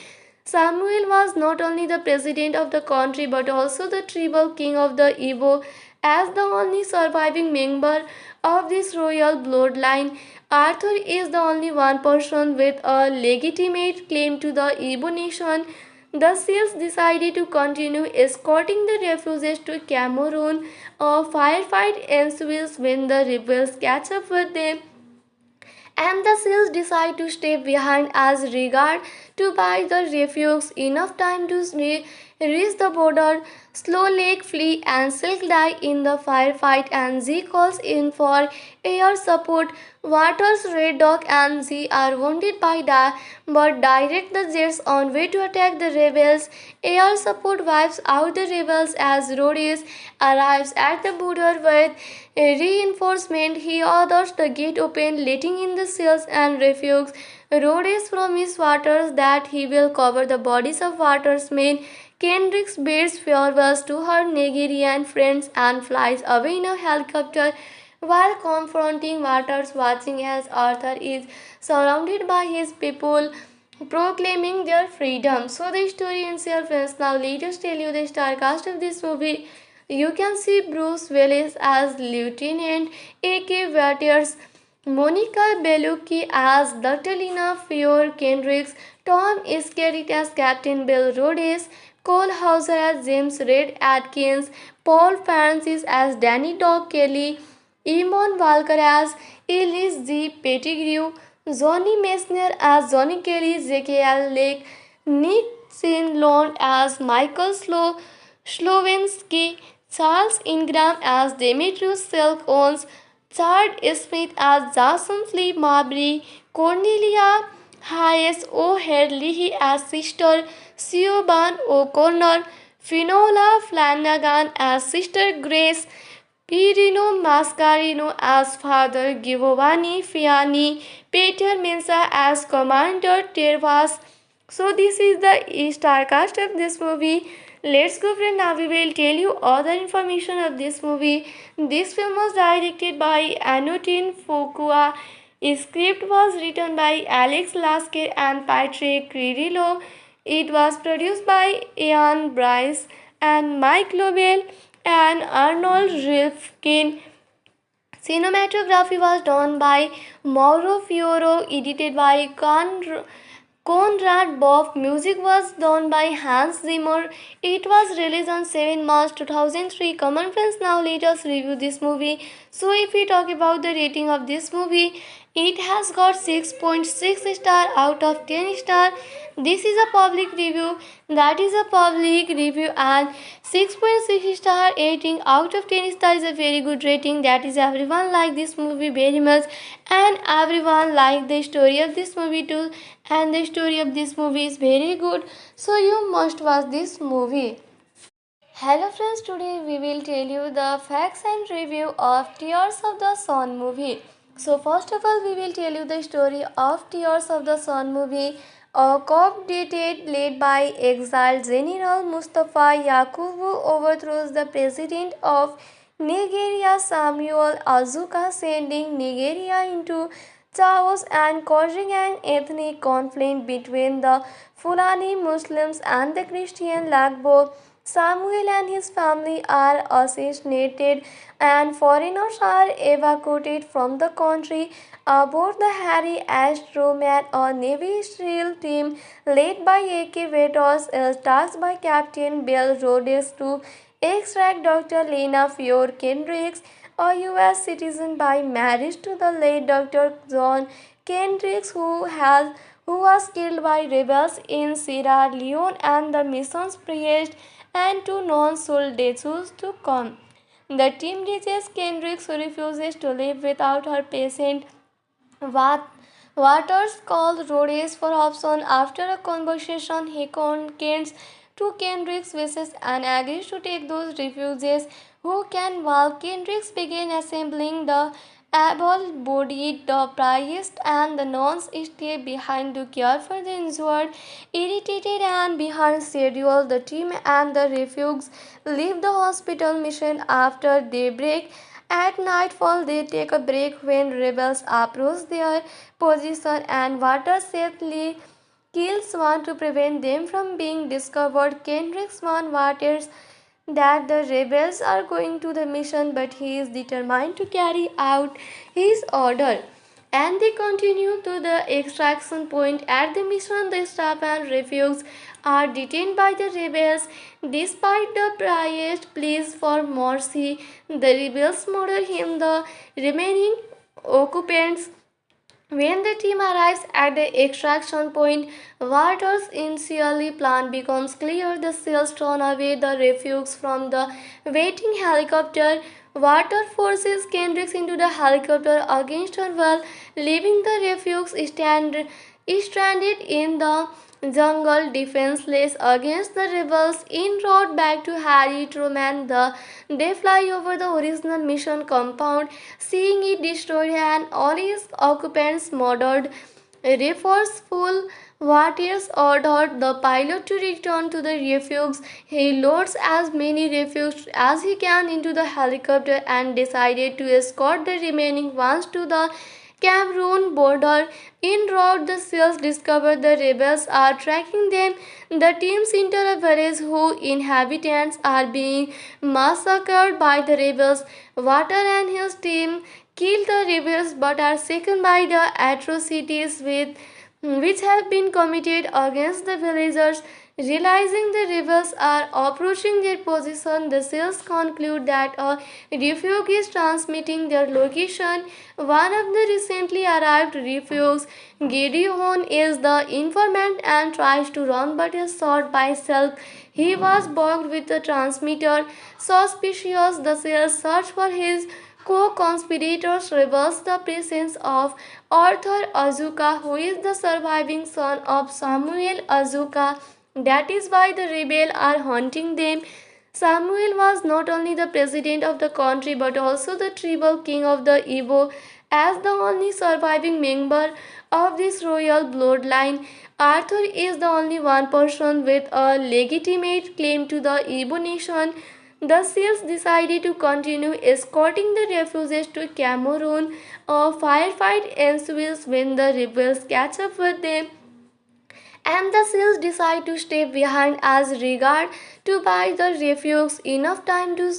Samuel was not only the president of the country but also the tribal king of the Igbo. As the only surviving member of this royal bloodline, Arthur is the only one person with a legitimate claim to the Igbo nation. The SEALs decided to continue escorting the refugees to Cameroon. A firefight ensues when the rebels catch up with them, and the SEALs decide to stay behind as regard to buy the refugees enough time to reach the border. Slow Lake flee and Silk die in the firefight, and Z calls in for air support. Waters, Red Dog, and Z are wounded by but direct the jets on way to attack the rebels. Air support wipes out the rebels as Rhodes arrives at the border with a reinforcement. He orders the gate open, letting in the seals and refugees. Rhodes promises Waters that he will cover the bodies of Waters' men. Kendrick bids farewell to her Nigerian friends and flies away in a helicopter while confronting Waters, watching as Arthur is surrounded by his people proclaiming their freedom. So the story ends here, friends. Now let us tell you the star cast of this movie. You can see Bruce Willis as Lieutenant A.K. Waters, Monica Bellucci as Dr. Lena Fiore Kendricks, Tom Skerritt as Captain Bill Rhodes, Cole Hauser as James Red Atkins, Paul Francis as Danny Dog Kelly, Eamon Walker as Ellis G. Pettigrew, Johnny Messner as Johnny Kelly, J.K.L. Lake, Nick Sinlond as Michael Slowinski, Charles Ingram as Demetrius Silk Owens, Chad Smith as Jason Flea Marbury, Cornelia Hayes O'Herlihy as Sister Siobhan O'Connor, Finola Flanagan as Sister Grace, Pirino Mascarino as Father Giovanni Fiani, Peter Mensa as Commander Tervas. So this is the star cast of this movie. Let's go, friend. Now we will tell you other information of this movie. This film was directed by Anutin Fukua. Script was written by Alex Lasker and Patrick Cirillo. It was produced by Ian Bryce and Mike Lobel and Arnold Rifkin. Cinematography was done by Mauro Fioro, edited by Conrad Boff. Music was done by Hans Zimmer. It was released on 7 March 2003. Come on, friends, now let us review this movie. So, if we talk about the rating of this movie, it has got 6.6 star out of 10 star. This is a public review. That is a public review, and 6.6 star rating out of 10 star is a very good rating. That is, everyone like this movie very much, and everyone like the story of this movie too. And the story of this movie is very good. So you must watch this movie. Hello friends, today we will tell you the facts and review of Tears of the Sun movie. So first of all, we will tell you the story of Tears of the Sun movie. A coup d'etat led by exiled General Mustafa Yakubu overthrows the president of Nigeria Samuel Azuka, sending Nigeria into chaos and causing an ethnic conflict between the Fulani Muslims and the Christian Lagbo. Samuel and his family are assassinated, and foreigners are evacuated from the country. Aboard the Harry Astromat, a Navy SEAL team led by A.K. Vetos, is tasked by Captain Bill Rhodes to extract Dr. Lena Fiore Kendricks, a U.S. citizen by marriage to the late Dr. John Kendricks, who was killed by rebels in Sierra Leone, and the mission's priest and two non-soldiers to come. The team reaches Kendricks, who refuses to live without her patient. Waters calls Rhodes for option. After a conversation, he consents to Kendrick's wishes and agrees to take those refugees who can, while Kendricks begin assembling the able-bodied, the priest and the nuns stay behind to care for the injured. Irritated and behind schedule, the team and the refugees leave the hospital mission after daybreak. At nightfall, they take a break when rebels approach their position, and Waters safely kills one to prevent them from being discovered. Kendricks warns Waters that the rebels are going to the mission, but he is determined to carry out his order. And they continue to the extraction point. At the mission, the staff and refugees are detained by the rebels. Despite the priest's pleas for mercy, the rebels murder him. The remaining occupants When the team arrives at the extraction point, Walter's initially plan becomes clear. The SEALs turn away the refugees from the waiting helicopter. Walter forces Kendricks into the helicopter against her will, leaving the refugees stranded in the jungle defenseless against the rebels. En route back to Harry Truman, they fly over the original mission compound, seeing it destroyed and all its occupants murdered. Resourceful Waters ordered the pilot to return to the refuge. He loads as many refugees as he can into the helicopter and decided to escort the remaining ones to the Cameroon border. En route, the SEALs discover the rebels are tracking them. The teams enter a village whose inhabitants are being massacred by the rebels. Water and his team kill the rebels but are shaken by the atrocities which have been committed against the villagers. Realizing the rebels are approaching their position, the SEALs conclude that a refuge is transmitting their location. One of the recently arrived refugees, Gideon, is the informant and tries to run but is shot by Silk. He was bugged with the transmitter. Suspicious, the SEALs search for his co-conspirators, reveals the presence of Arthur Azuka, who is the surviving son of Samuel Azuka. That is why the rebels are hunting them. Samuel was not only the president of the country but also the tribal king of the Igbo. As the only surviving member of this royal bloodline, Arthur is the only one person with a legitimate claim to the Igbo nation. The SEALs decided to continue escorting the refugees to Cameroon. A firefight ensues when the rebels catch up with them, and the SEALs decide to stay behind as regard to buy the refugees enough time to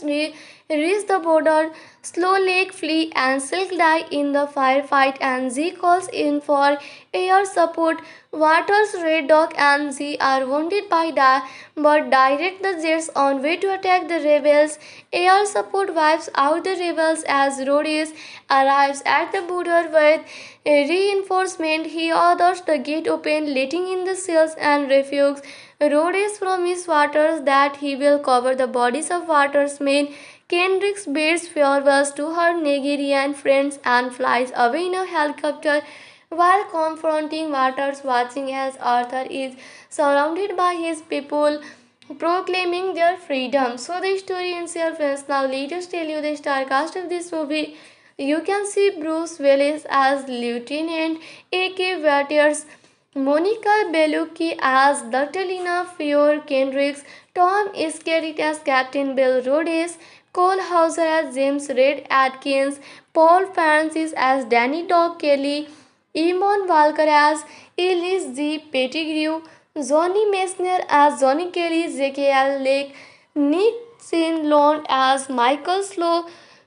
reach the border. Slow Lake flee and Silk die in the firefight, and Z calls in for air support. Waters, Red Dog, and Z are wounded by but direct the jets on way to attack the rebels. Air support wipes out the rebels as Rhodes arrives at the border with reinforcement. He orders the gate open, letting in the SEALs and refugees. Rhodes promises Waters that he will cover the bodies of Waters' men. Kendricks bids farewell to her Nigerian friends and flies away in a helicopter while confronting Waters, watching as Arthur is surrounded by his people proclaiming their freedom. So the story ends here, friends. Now let us tell you the star cast of this movie. You can see Bruce Willis as Lieutenant A.K. Waters, Monica Bellucci as Dr. Lina Fiore Kendricks, Tom Skerritt as Captain Bill Rhodes, Cole Hauser as James Red Atkins, Paul Francis as Danny Dog Kelly, Eamon Walker as Ellis G. Pettigrew, Johnny Messner as Johnny Kelly, J.K.L. Lake, Nick Sinlond as Michael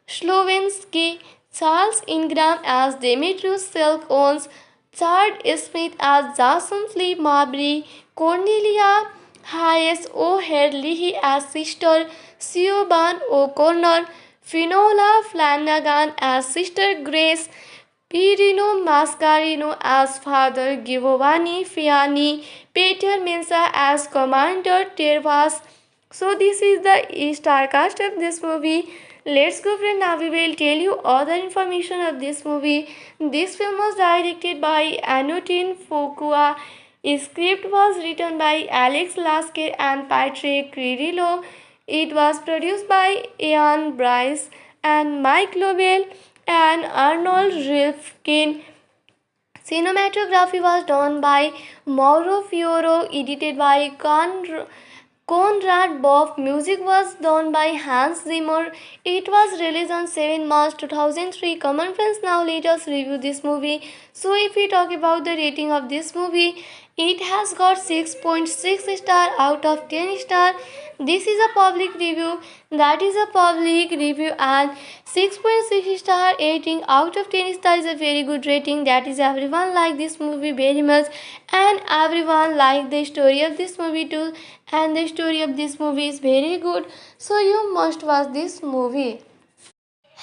Slowinski, Charles Ingram as Demetrius Silk Owens, Chad Smith as Jason Lee Mabry, Cornelia Hayes O'Herlihy as Sister Siobhan O'Connor, Finola Flanagan as Sister Grace, Pirino Mascarino as Father Giovanni Fiani, Peter Mensa as Commander Tervas. So this is the star cast of this movie. Let's go, friend. Now we will tell you other information of this movie. This film was directed by Anutin Fukua. Script was written by Alex Lasker and Patrick Cirillo. It was produced by Ian Bryce and Mike Lobel and Arnold Rifkin. Cinematography was done by Mauro Fioro, edited by Conrad Boff. Music was done by Hans Zimmer. It was released on 7 March 2003. Common friends, now let us review this movie. So if we talk about the rating of this movie, it has got 6.6 star out of 10 star. This is a public review. That is a public review, and 6.6 star rating out of 10 star is a very good rating. That is, everyone like this movie very much, and everyone like the story of this movie too, and the story of this movie is very good, so you must watch this movie.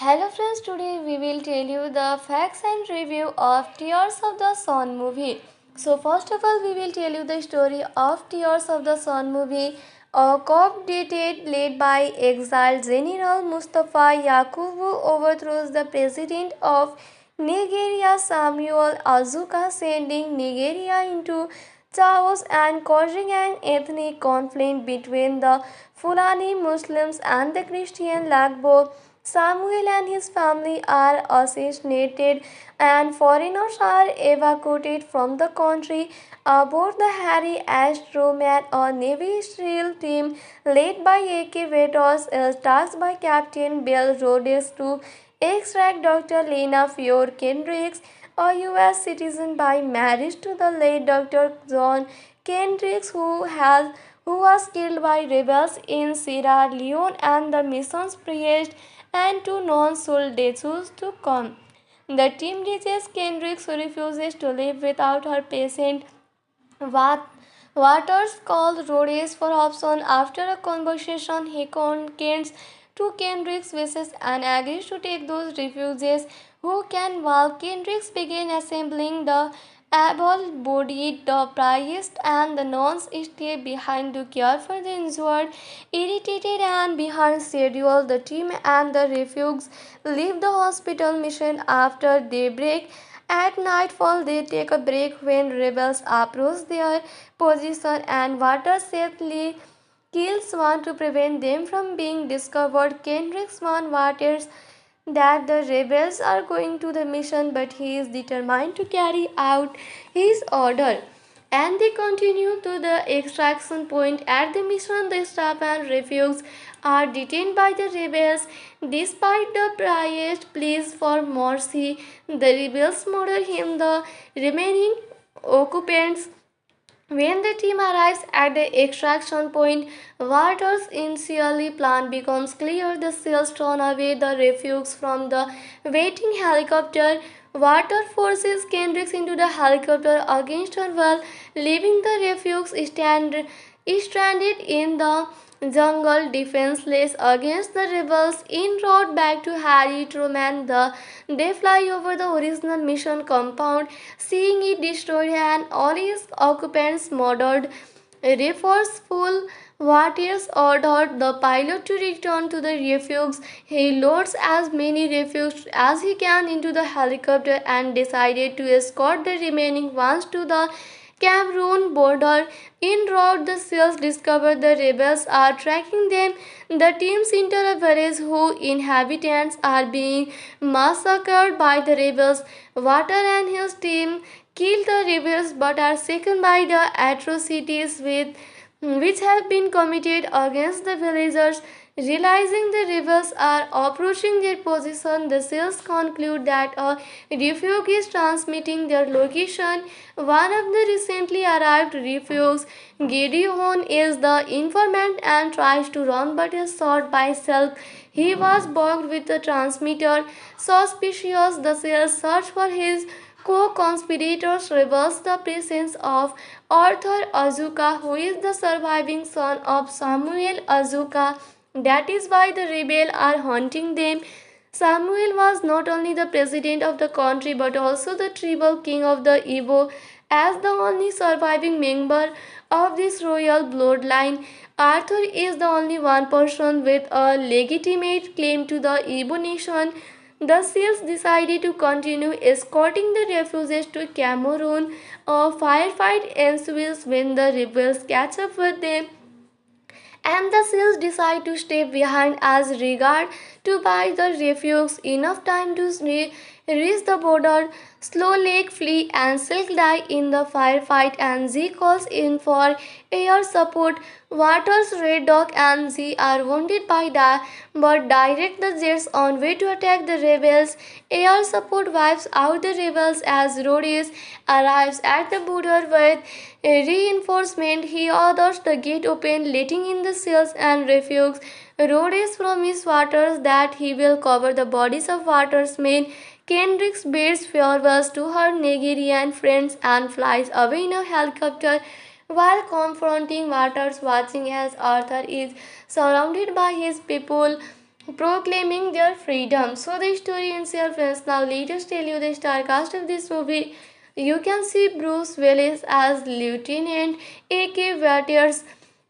Hello friends, today we will tell you the facts and review of Tears of the Sun movie. So first of all, we will tell you the story of Tears of the Sun movie. A coup-d'etat led by exiled General Mustafa Yakubu overthrows the president of Nigeria Samuel Azuka, sending Nigeria into chaos and causing an ethnic conflict between the Fulani Muslims and the Christian Lagbo. Samuel and his family are assassinated, and foreigners are evacuated from the country. Aboard the Harry Astromat, a Navy SEAL team led by A.K. Vetos, is tasked by Captain Bill Rhodes to extract Dr. Lena Fiore Kendricks, a U.S. citizen by marriage to the late Dr. John Kendricks, who was killed by rebels in Sierra Leone, and the mission's priest and two non-soldiers to come. The team reaches Kendricks, who refuses to live without her patient. Wat- Waters called Rhodes for option after a conversation. He consents to Kendrick's wishes and agrees to take those refugees who can, while Kendricks begin assembling the able-bodied. The priest and the nuns stay behind to care for the injured. Irritated and behind schedule, the team and the refugees leave the hospital mission after daybreak. At nightfall, they take a break when rebels approach their position, and Water safely kills one to prevent them from being discovered. Kendricks warns Waters that the rebels are going to the mission, but he is determined to carry out his order. And they continue to the extraction point. At the mission, the staff and refugees are detained by the rebels. Despite the priest's pleas for mercy, the rebels murder him. The remaining occupants, when the team arrives at the extraction point, Walter's initially plan becomes clear. The SEALs turn away the refugees from the waiting helicopter. Walter forces Kendricks into the helicopter against her will, leaving the refugees stranded in the jungle defenseless against the rebels. En route back to Harry Truman, they fly over the original mission compound, seeing it destroyed and all its occupants murdered. Resourceful Waters ordered the pilot to return to the refuge. He loads as many refugees as he can into the helicopter and decided to escort the remaining ones to the Cameroon border. En route, the SEALs discover the rebels are tracking them. The teams enter a village whose inhabitants are being massacred by the rebels. Water and his team kill the rebels but are shaken by the atrocities which have been committed against the villagers. Realizing the rebels are approaching their position, the SEALs conclude that a refuge is transmitting their location. One of the recently arrived refugees, Gideon, is the informant and tries to run but is shot by Selk. He was bugged with the transmitter. Suspicious, the SEALs search for his co-conspirators, reveals the presence of Arthur Azuka, who is the surviving son of Samuel Azuka. That is why the rebels are hunting them. Samuel was not only the president of the country but also the tribal king of the Igbo. As the only surviving member of this royal bloodline, Arthur is the only one person with a legitimate claim to the Igbo nation. The SEALs decided to continue escorting the refugees to Cameroon. A firefight ensues when the rebels catch up with them, and the SEALs decide to stay behind as regard to buy the refugees enough time to reach the border. Slow Lake flee and Silk die in the firefight, and Z calls in for air support. Waters, Red Dog, and Z are wounded by but direct the jets on way to attack the rebels. Air support wipes out the rebels as Rhodes arrives at the border with reinforcement. He orders the gate open, letting in the SEALs and refugees. Rhodes promises Waters that he will cover the bodies of Waters' men. Kendricks bids farewell to her Nigerian friends and flies away in a helicopter while confronting Waters, watching as Arthur is surrounded by his people. proclaiming their freedom. So the story ends here, friends. Now let us tell you the star cast of this movie. You can see Bruce Willis as Lieutenant A.K. Waters,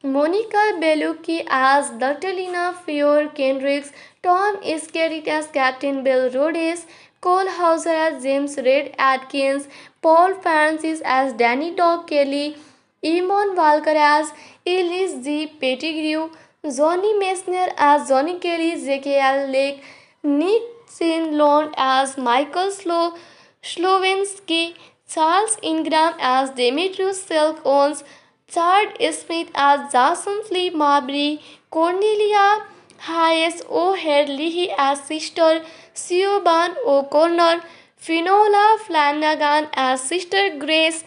Monica Bellucci as Dr. Lena Fiore Kendricks, Tom Skerritt as Captain Bill Rhodes, Cole Hauser as James Red Atkins, Paul Francis as Danny Dog Kelly, Eamon Walker as Ellis G. Pettigrew, Johnny Messner as Johnny Kelly, J.K.L. Lake, Nick Sinlond as Michael Slowinski, Charles Ingram as Demetrius Silk Owens, Chad Smith as Jason Lee Mabry, Cornelia Hayes O'Herlihy as Sister Siobhan O'Connor, Finola Flanagan as Sister Grace,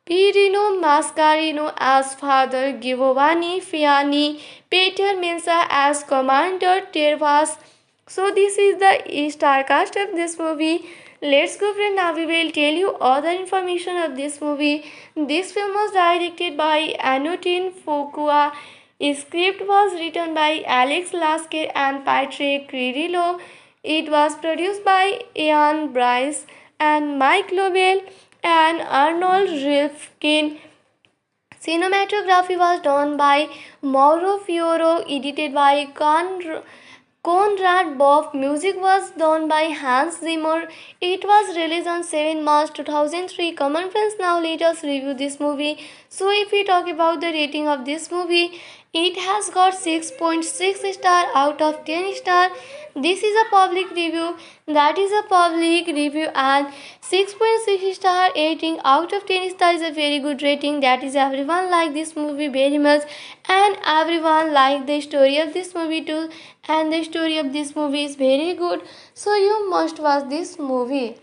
Pirino Mascarino as Father Giovanni Fiani, Peter Mensa as Commander Tervas. So this is the star cast of this movie. Let's go, friend. Now we will tell you other information of this movie. This film was directed by Anutin Fukua. Script was written by Alex Lasker and Patrick Cirillo. It was produced by Ian Bryce and Mike Lobel and Arnold Rifkin. Cinematography was done by Mauro Fioro, edited by Conrad Boff. Music was done by Hans Zimmer. It was released on 7 March 2003. Come on, friends, now let us review this movie. So, if we talk about the rating of this movie, it has got 6.6 star out of 10 star. This is a public review. That is a public review, and 6.6 star rating out of 10 star is a very good rating. That is, everyone like this movie very much, and everyone like the story of this movie too. And the story of this movie is very good. So you must watch this movie.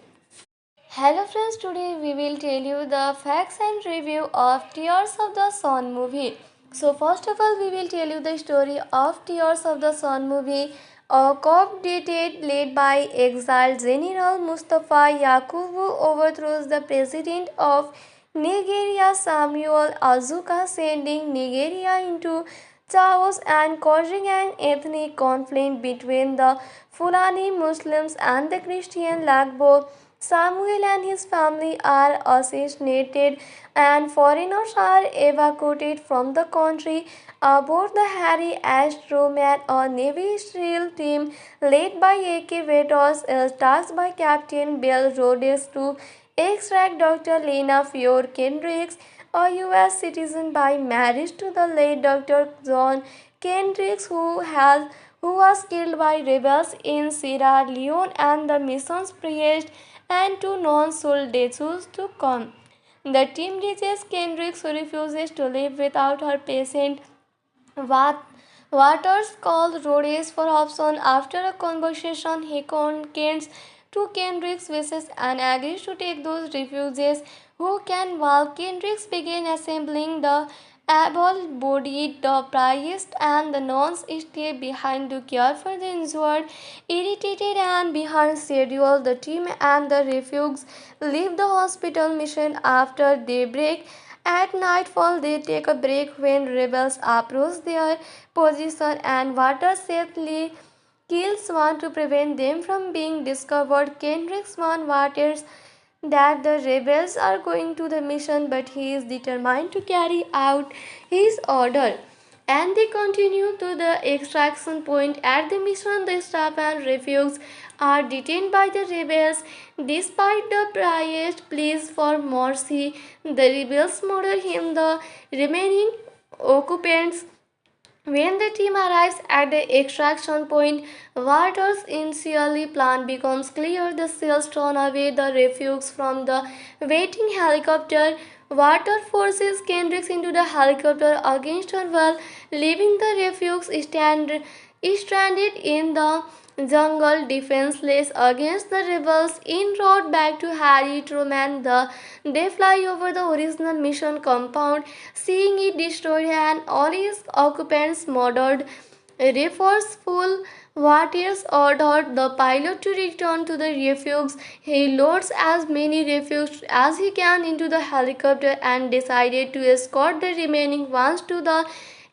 Hello friends, today we will tell you the facts and review of Tears of the Sun movie. So first of all, we will tell you the story of Tears of the Sun movie. A co-opted led by exiled General Mustafa Yakubu overthrows the president of Nigeria Samuel Azuka, sending Nigeria into chaos and causing an ethnic conflict between the Fulani Muslims and the Christian Lagbo. Samuel and his family are assassinated and foreigners are evacuated from the country. Aboard the Harry Astroman, a Navy SEAL team led by A.K. Vetos, is tasked by Captain Bill Rhodes to extract Dr. Lena Fiore Kendricks, a U.S. citizen by marriage to the late Dr. John Kendricks, who was killed by rebels in Sierra Leone, and the mission's priest and two non-soldiers to come. The team reaches Kendricks, who refuses to leave without her patient. Waters called Rhodes for option. After a conversation, he consents to Kendrick's wishes and agrees to take those refugees who can, while Kendricks begin assembling the able-bodied. The priest and the nuns stay behind to care for the injured. Irritated and behind schedule, the team and the refugees leave the hospital mission after daybreak. At nightfall, they take a break when rebels approach their position, and Water safely kills one to prevent them from being discovered. Kendricks warns Waters that the rebels are going to the mission, but he is determined to carry out his order. And they continue to the extraction point. At the mission, the staff and refugees are detained by the rebels. Despite the priest's pleas for mercy, the rebels murder him. The remaining occupants, when the team arrives at the extraction point, Waters' initially plan becomes clear. The SEALs turn away the refugees from the waiting helicopter. Water forces Kendricks into the helicopter against her will, leaving the refugees stranded in the jungle, defenseless against the rebels. En route back to Harry Truman, they fly over the original mission compound, seeing it destroyed and all its occupants murdered. Resourceful Waters ordered the pilot to return to the refuge. He loads as many refugees as he can into the helicopter and decided to escort the remaining ones to the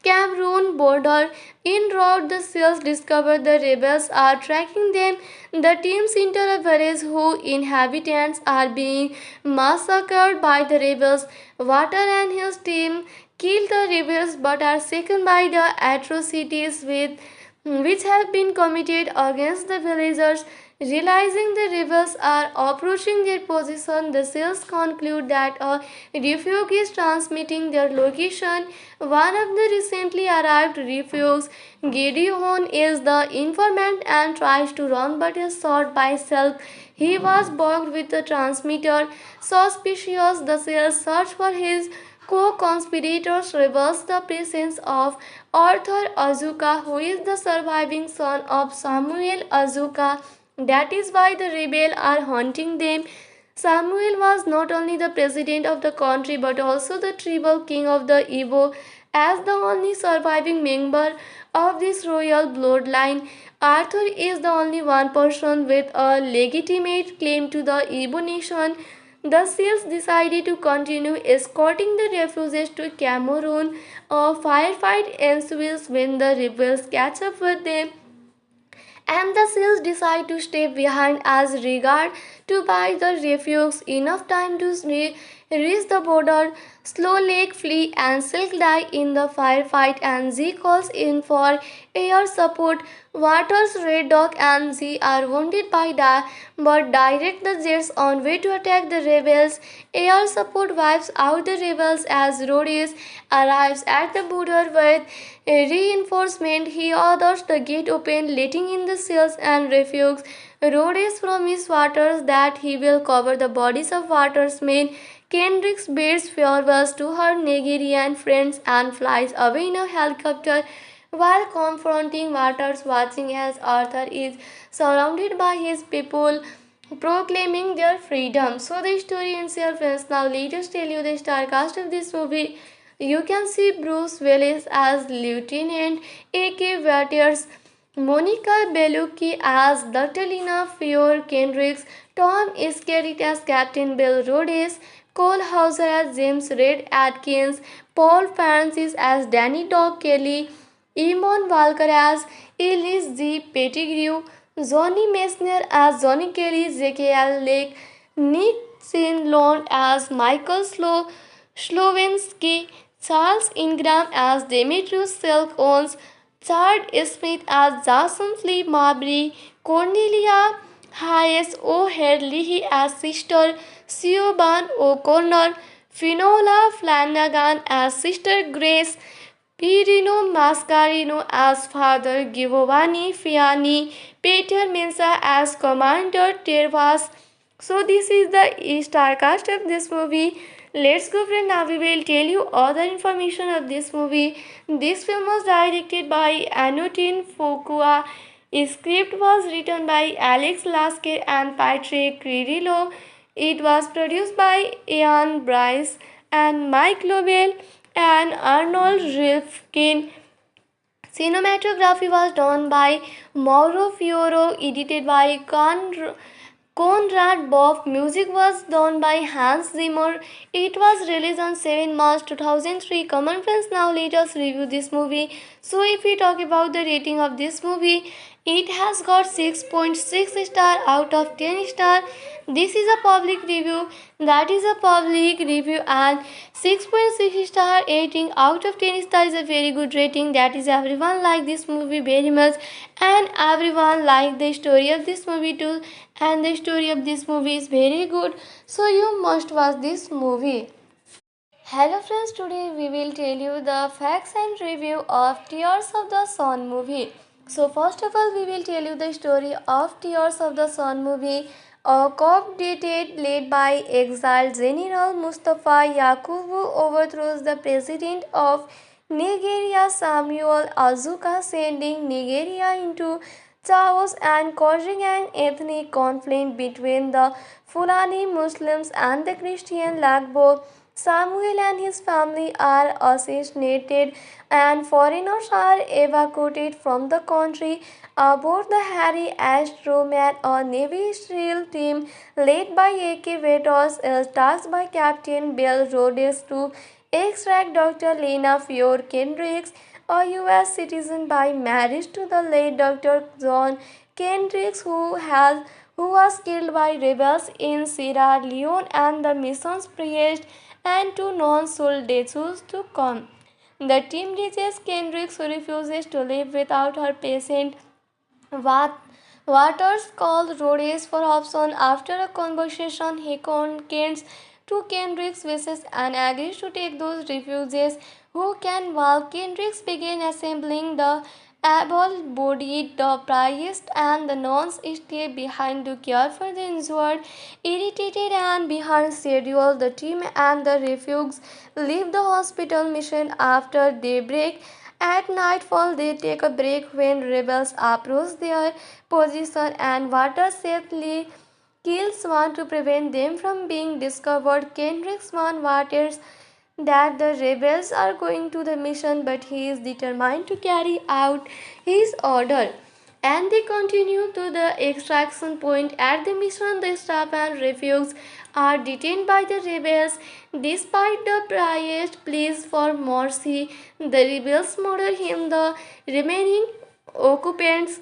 Cameroon border. En route, the SEALs discover the rebels are tracking them. The teams enter a village whose inhabitants are being massacred by the rebels. Water and his team kill the rebels but are shaken by the atrocities which have been committed against the villagers. Realizing the rebels are approaching their position, the SEALs conclude that a refuge is transmitting their location. One of the recently arrived refugees, Gideon, is the informant and tries to run but is shot by Self. He was bugged with the transmitter. Suspicious, the SEALs search for his co-conspirators reveals the presence of Arthur Azuka, who is the surviving son of Samuel Azuka. That is why the rebels are hunting them. Samuel was not only the president of the country but also the tribal king of the Igbo. As the only surviving member of this royal bloodline, Arthur is the only one person with a legitimate claim to the Igbo nation. The SEALs decided to continue escorting the refugees to Cameroon. A firefight ensues when the rebels catch up with them, and the SEALs decide to stay behind as regard to buy the refugees enough time to reach the border. Slow Lake flee and Silk die in the firefight, and Z calls in for air support. Waters, Red Dog, and Z are wounded by but direct the jets on way to attack the rebels. Air support wipes out the rebels as Rhodes arrives at the border with reinforcement. He orders the gate open, letting in the SEALs and refugees. Rhodes promises Waters that he will cover the bodies of Waters' men. Kendricks bids farewell to her Nigerian friends and flies away in a helicopter while confronting Waters, watching as Arthur is surrounded by his people proclaiming their freedom. So the story ends here, friends. Now let us tell you the star cast of this movie. You can see Bruce Willis as Lieutenant A.K. Waters, Monica Bellucci as Dr. Lina Fiore Kendricks, Tom Skerritt as Captain Bill Rhodes, Cole Hauser as James Red Atkins, Paul Francis as Danny Dog Kelly, Eamon Walker as Ellis G. Pettigrew, Johnny Messner as Johnny Kelly, J.K.L. Lake, Nick Sinlon as Michael Slowinski, Charles Ingram as Demetrius Silk Owens, Chad Smith as Jason Lee Mabry, Cornelia Hayes O'Herlihy as Sister Siobhan O'Connor, Finola Flanagan as Sister Grace, Pirino Mascarino as Father Giovanni Fiani, Peter Mensa as Commander Tervas. So this is the star cast of this movie. Let's go, friend. Now we will tell you other information of this movie. This film was directed by Anutin Fukua. Script was written by Alex Lasker and Patrick Cirillo. It was produced by Ian Bryce and Mike Lobel and Arnold Rifkin. Cinematography was done by Mauro Fioro, edited by Conrad Boff. Music was done by Hans Zimmer. It was released on 7 March 2003. Common friends, now let us review this movie. So if we talk about the rating of this movie, it has got 6.6 star out of 10 star. This is a public review. That is a public review, and 6.6 star rating out of 10 star is a very good rating. That is, everyone like this movie very much, and everyone like the story of this movie too. And the story of this movie is very good. So you must watch this movie. Hello friends, today we will tell you the facts and review of Tears of the Sun movie. So first of all, we will tell you the story of Tears of the Sun movie. A coup-d'etat led by exiled General Mustafa Yakubu overthrows the president of Nigeria, Samuel Azuka, sending Nigeria into chaos and causing an ethnic conflict between the Fulani Muslims and the Christian Lagbo. Samuel and his family are assassinated and foreigners are evacuated from the country. Aboard the Harry Astroman, a Navy SEAL team led by A.K. Vetos is tasked by Captain Bill Rhodes to extract Dr. Lena Fiore Kendricks, a U.S. citizen by marriage to the late Dr. John Kendricks, who was killed by rebels in Sierra Leone, and the mission's priest and two non-soldados to come. The team reaches Kendricks, who refuses to live without her patient. Wat- Waters called Rhodes for option after a conversation. He consents to Kendrick's wishes and agrees to take those refugees who can, while Kendricks begin assembling the able-bodied. The priest and the nuns stay behind to care for the injured. Irritated and behind schedule, the team and the refugees leave the hospital mission after daybreak. At nightfall, they take a break when rebels approach their position, and Water safely kills one to prevent them from being discovered. Kendricks warns Waters that the rebels are going to the mission, but he is determined to carry out his order. And they continue to the extraction point. At the mission, the staff and refugees are detained by the rebels. Despite the priest's pleas for mercy, the rebels murder him. The remaining occupants,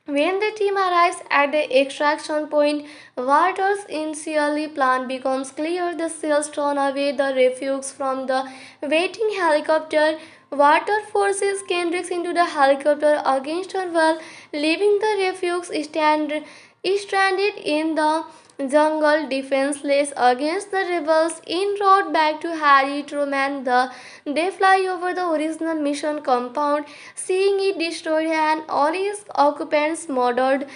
when the team arrives at the extraction point, Waters' initially plan becomes clear. The sails turn away the refugees from the waiting helicopter. Water forces Kendricks into the helicopter against her will, leaving the refugees stranded in the jungle, defenseless against the rebels. En route back to Harry Truman, they fly over the original mission compound, seeing it destroyed and all its occupants murdered.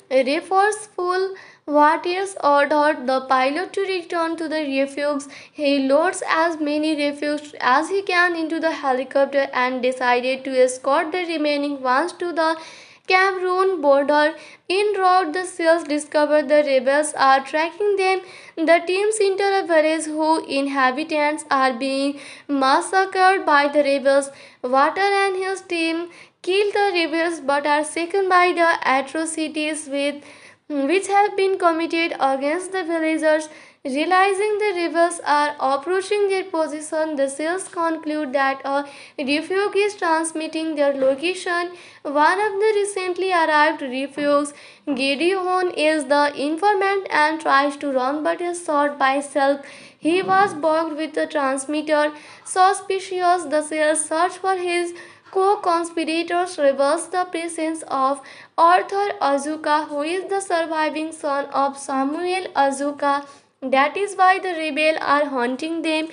Resourceful Waters ordered the pilot to return to the refuge. He loads as many refugees as he can into the helicopter and decided to escort the remaining ones to the Cameroon border. En route, the SEALs discover the rebels are tracking them. The teams enter a village whose inhabitants are being massacred by the rebels. Water and his team kill the rebels but are shaken by the atrocities which have been committed against the villagers. Realizing the rebels are approaching their position, the SEALs conclude that a refuge is transmitting their location. One of the recently arrived refugees, Gideon, is the informant and tries to run but is shot by Self. He was bugged with the transmitter. Suspicious, the SEALs search for his co-conspirators, reveals the presence of Arthur Azuka, who is the surviving son of Samuel Azuka. That is why the rebels are hunting them.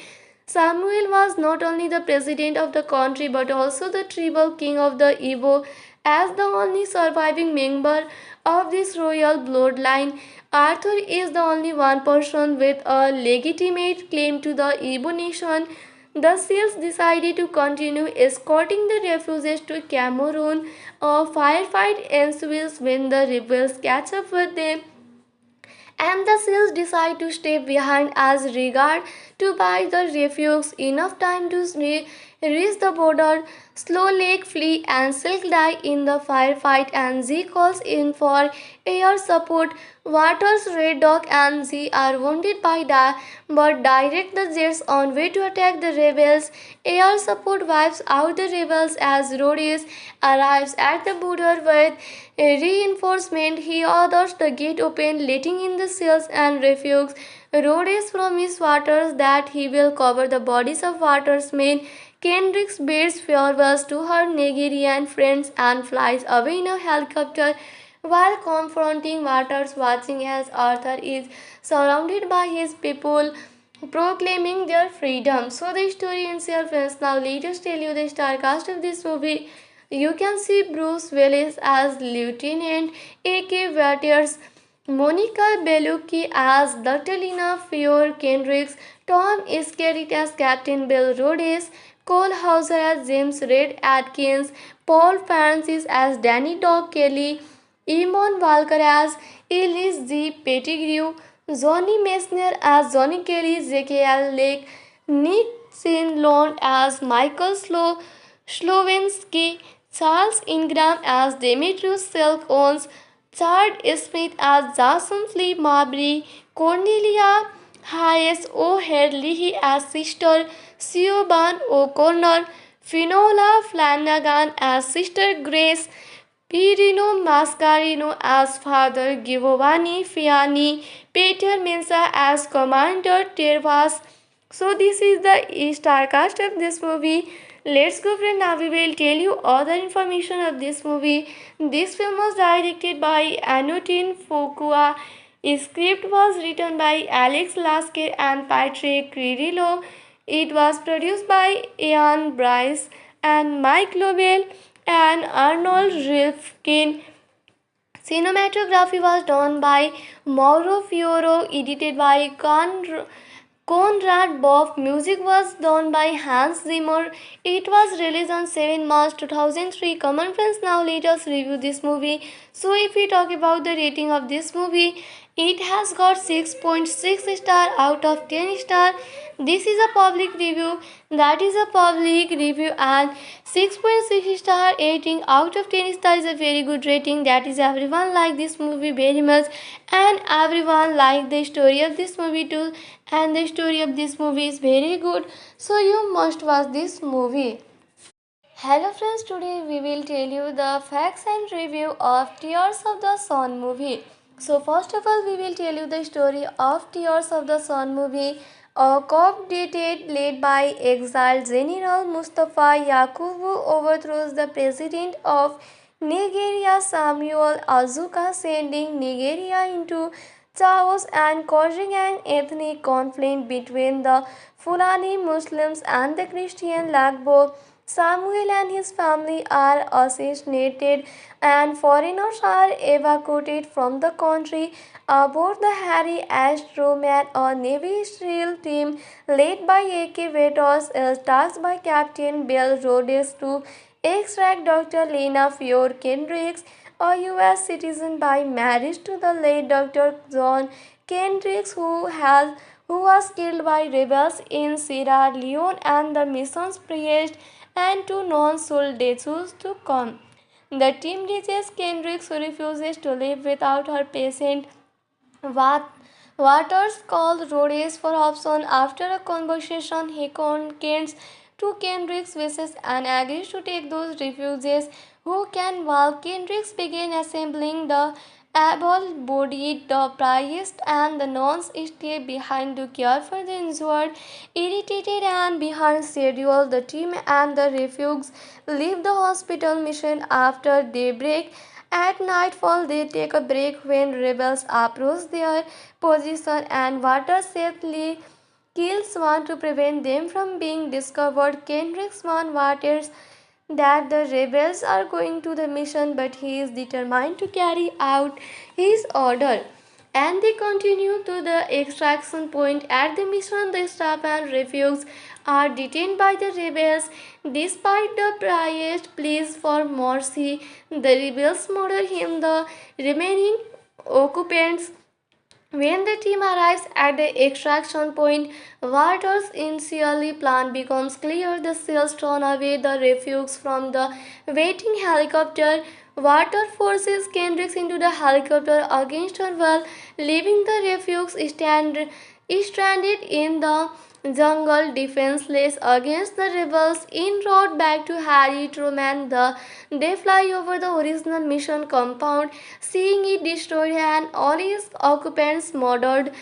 Samuel was not only the president of the country but also the tribal king of the Igbo. As the only surviving member of this royal bloodline, Arthur is the only one person with a legitimate claim to the Igbo nation. The SEALs decided to continue escorting the refugees to Cameroon. A firefight ensues when the rebels catch up with them, and the SEALs decide to stay behind as regard to buy the refugees enough time to reach the border. Slow Lake flee and Silk die in the firefight, and Z calls in for air support. Waters, Red Dog, and Z are wounded by but direct the jets on way to attack the rebels. Air support wipes out the rebels as Rhodes arrives at the border with reinforcement. He orders the gate open, letting in the SEALs and refugees. Rhodes promises Waters that he will cover the bodies of Waters' men. Kendricks bids farewell to her Nigerian friends and flies away in a helicopter while confronting Waters, watching as Arthur is surrounded by his people proclaiming their freedom. So the story in self ends. Now let us tell you the star cast of this movie. You can see Bruce Willis as Lieutenant A.K. Waters, Monica Bellucci as Dr. Lina Fiore Kendricks, Tom Skerritt as Captain Bill Rhodes, Cole Hauser as James Red Atkins, Paul Francis as Danny Dog Kelly, Eamon Walker as Ellis G. Pettigrew, Johnny Messner as Johnny Kelly, J.K.L. Lake, Nick Sinlond as Michael Slowinski, Charles Ingram as Demetrius Silk Owens, Chad Smith as Jason Lee Mabry, Cornelia Hayes O'Herlihy as Sister Siobhan O'Connor, Finola Flanagan as Sister Grace, Pirino Mascarino as Father Giovanni Fiani, Peter Mensa as Commander Tervas. So this is the star cast of this movie. Let's go friend, now we will tell you all the information of this movie. This film was directed by Anutin Fukua. Script was written by Alex Lasker and Patrick Cirillo. It was produced by Ian Bryce and Mike Lobel and Arnold Rifkin. Cinematography was done by Mauro Fioro, edited by Conrad Boff. Music was done by Hans Zimmer. It was released on 7 March 2003. Common friends, now let us review this movie. So if we talk about the rating of this movie, it has got 6.6 star out of 10 star. This is a public review. That is a public review, and 6.6 star rating out of 10 star is a very good rating. That is, everyone like this movie very much, and everyone like the story of this movie too, and the story of this movie is very good, so you must watch this movie. Hello friends, today we will tell you the facts and review of Tears of the Sun movie. So first of all, we will tell you the story of Tears of the Sun movie. A co-opted led by exiled General Mustafa Yakubu overthrows the president of Nigeria Samuel Azuka, sending Nigeria into chaos and causing an ethnic conflict between the Fulani Muslims and the Christian Lagbo. Samuel and his family are assassinated, and foreigners are evacuated from the country. Aboard the Harry Astroman, a Navy SEAL team led by A.K. Vetos is tasked by Captain Bill Rhodes to extract Dr. Lena Fiore Kendricks, a U.S. citizen by marriage to the late Dr. John Kendricks, who was killed by rebels in Sierra Leone, and the mission's priest and two non-soldiers to come. The team reaches Kendricks, who refuses to live without her patient. Waters called Rhodes for option. After a conversation, he consents to Kendrick's wishes and agrees to take those refugees who can, while Kendricks begin assembling the able-bodied, the priest and the nuns stay behind to care for the injured. Irritated and behind schedule, the team and the refugees leave the hospital mission after daybreak. At nightfall, they take a break when rebels approach their position, and Water safely kills one to prevent them from being discovered. Kendricks warns Waters that the rebels are going to the mission, but he is determined to carry out his order. And they continue to the extraction point. At the mission, the staff and refugees are detained by the rebels. Despite the priest's pleas for mercy, the rebels murder him. The remaining occupants, when the team arrives at the extraction point, Walter's initially plan becomes clear. The SEALs turn away the refugees from the waiting helicopter. Walter forces Kendricks into the helicopter against her will, leaving the refugees stranded in the jungle defenseless against the rebels. En route back to Harry Truman, they fly over the original mission compound, seeing it destroyed and all its occupants murdered.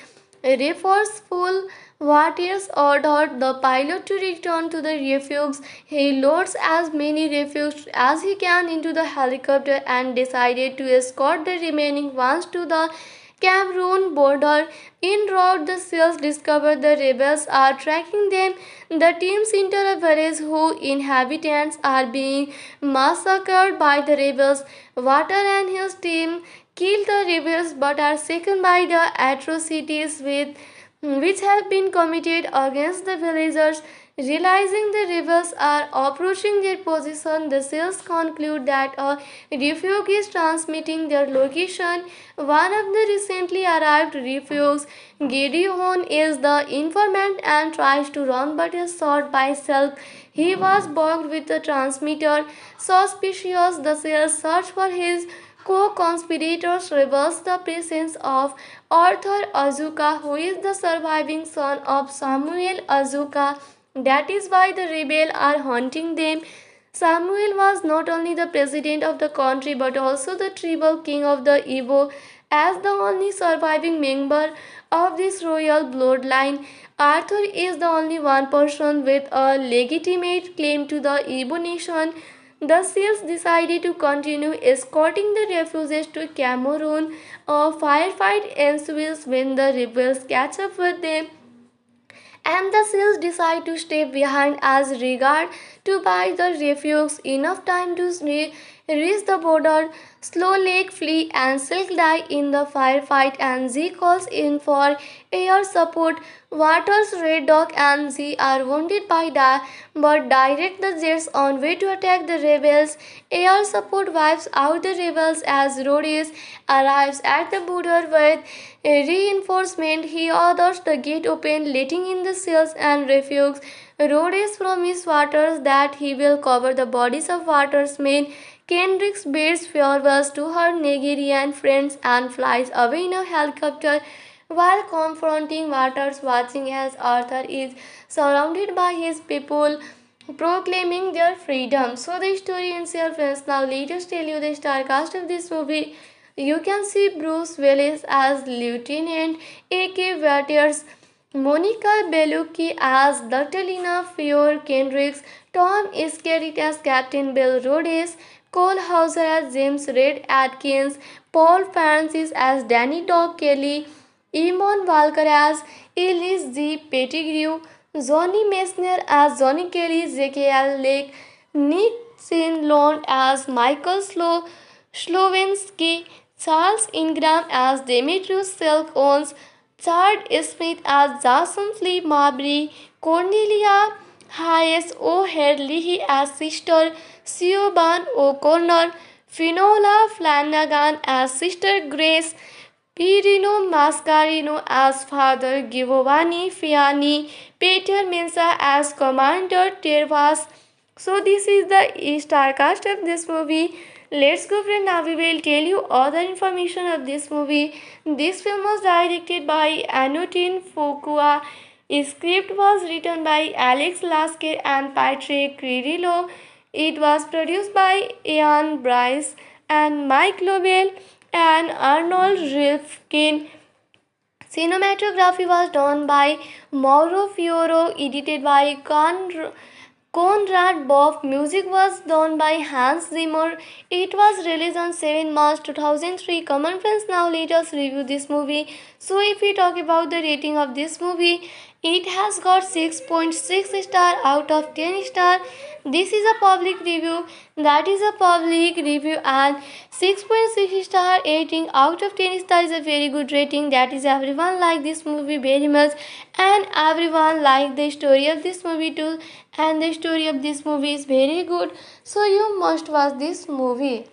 Resourceful Waters ordered the pilot to return to the refuge. He loads as many refugees as he can into the helicopter and decided to escort the remaining ones to the Cameroon border. En route, the SEALs discover the rebels are tracking them. The teams enter a village whose inhabitants are being massacred by the rebels. Water and his team kill the rebels but are shaken by the atrocities which have been committed against the villagers. Realizing the rebels are approaching their position, the SEALs conclude that a refuge is transmitting their location. One of the recently arrived refugees, Gideon, is the informant and tries to run but is shot by Self. He was bugged with the transmitter. Suspicious, the SEALs search for his co-conspirators, reveals the presence of Arthur Azuka, who is the surviving son of Samuel Azuka. That is why the rebels are hunting them. Samuel was not only the president of the country but also the tribal king of the Igbo. As the only surviving member of this royal bloodline, Arthur is the only one person with a legitimate claim to the Igbo nation. The Seals decided to continue escorting the refugees to Cameroon. A firefight ensues when the rebels catch up with them, and the seals decide to stay behind as regard to buy the refugees enough time to reach the border. Slow Lake flee and Silk die in the firefight, and Z calls in for air support. Waters, Red Dog and Z are wounded by but direct the jets on way to attack the rebels. Air support wipes out the rebels as Rhodes arrives at the border with reinforcement. He orders the gate open, letting in the seals and refugees. Rhodes promises Waters that he will cover the bodies of Waters' men. Kendricks bids farewell to her Nigerian friends and flies away in a helicopter while confronting Waters, watching as Arthur is surrounded by his people proclaiming their freedom. So the story ends here, friends. Now let us tell you the star cast of this movie. You can see Bruce Willis as Lieutenant A.K. Waters, Monica Bellucci as Dr. Fiore Kendricks, Tom Skerritt as Captain Bill Rhodes, Cole Hauser as James Red Atkins, Paul Francis as Danny Dog Kelly, Eamon Walker as Ellis G. Pettigrew, Johnny Messner as Johnny Kelly, J.K.L. Lake, Nick Sinlond as Michael Slowinski, Charles Ingram as Demetrius Silk Owens, Chad Smith as Jason Flea Marbury, Cornelia Hayes O'Herlihy as Sister Siobhan O'Connor, Finola Flanagan as Sister Grace, Pirino Mascarino as Father Giovanni Fiani, Peter Mensa as Commander Tervas. So this is the star cast of this movie. Let's go, friend. Now we will tell you other information of this movie. This film was directed by Anutin Fukua. Script was written by Alex Lasker and Patrick Cirillo. It was produced by Ian Bryce and Mike Lobel and Arnold Rifkin. Cinematography was done by Mauro Fioro, edited by Conrad Boff. Music was done by Hans Zimmer. It was released on 7 March 2003. Come on, friends, now let us review this movie. So, if we talk about the rating of this movie, it has got 6.6 star out of 10 star. This is a public review. That is a public review, and 6.6 star rating out of 10 star is a very good rating. That is, everyone like this movie very much, and everyone like the story of this movie too. And the story of this movie is very good. So you must watch this movie.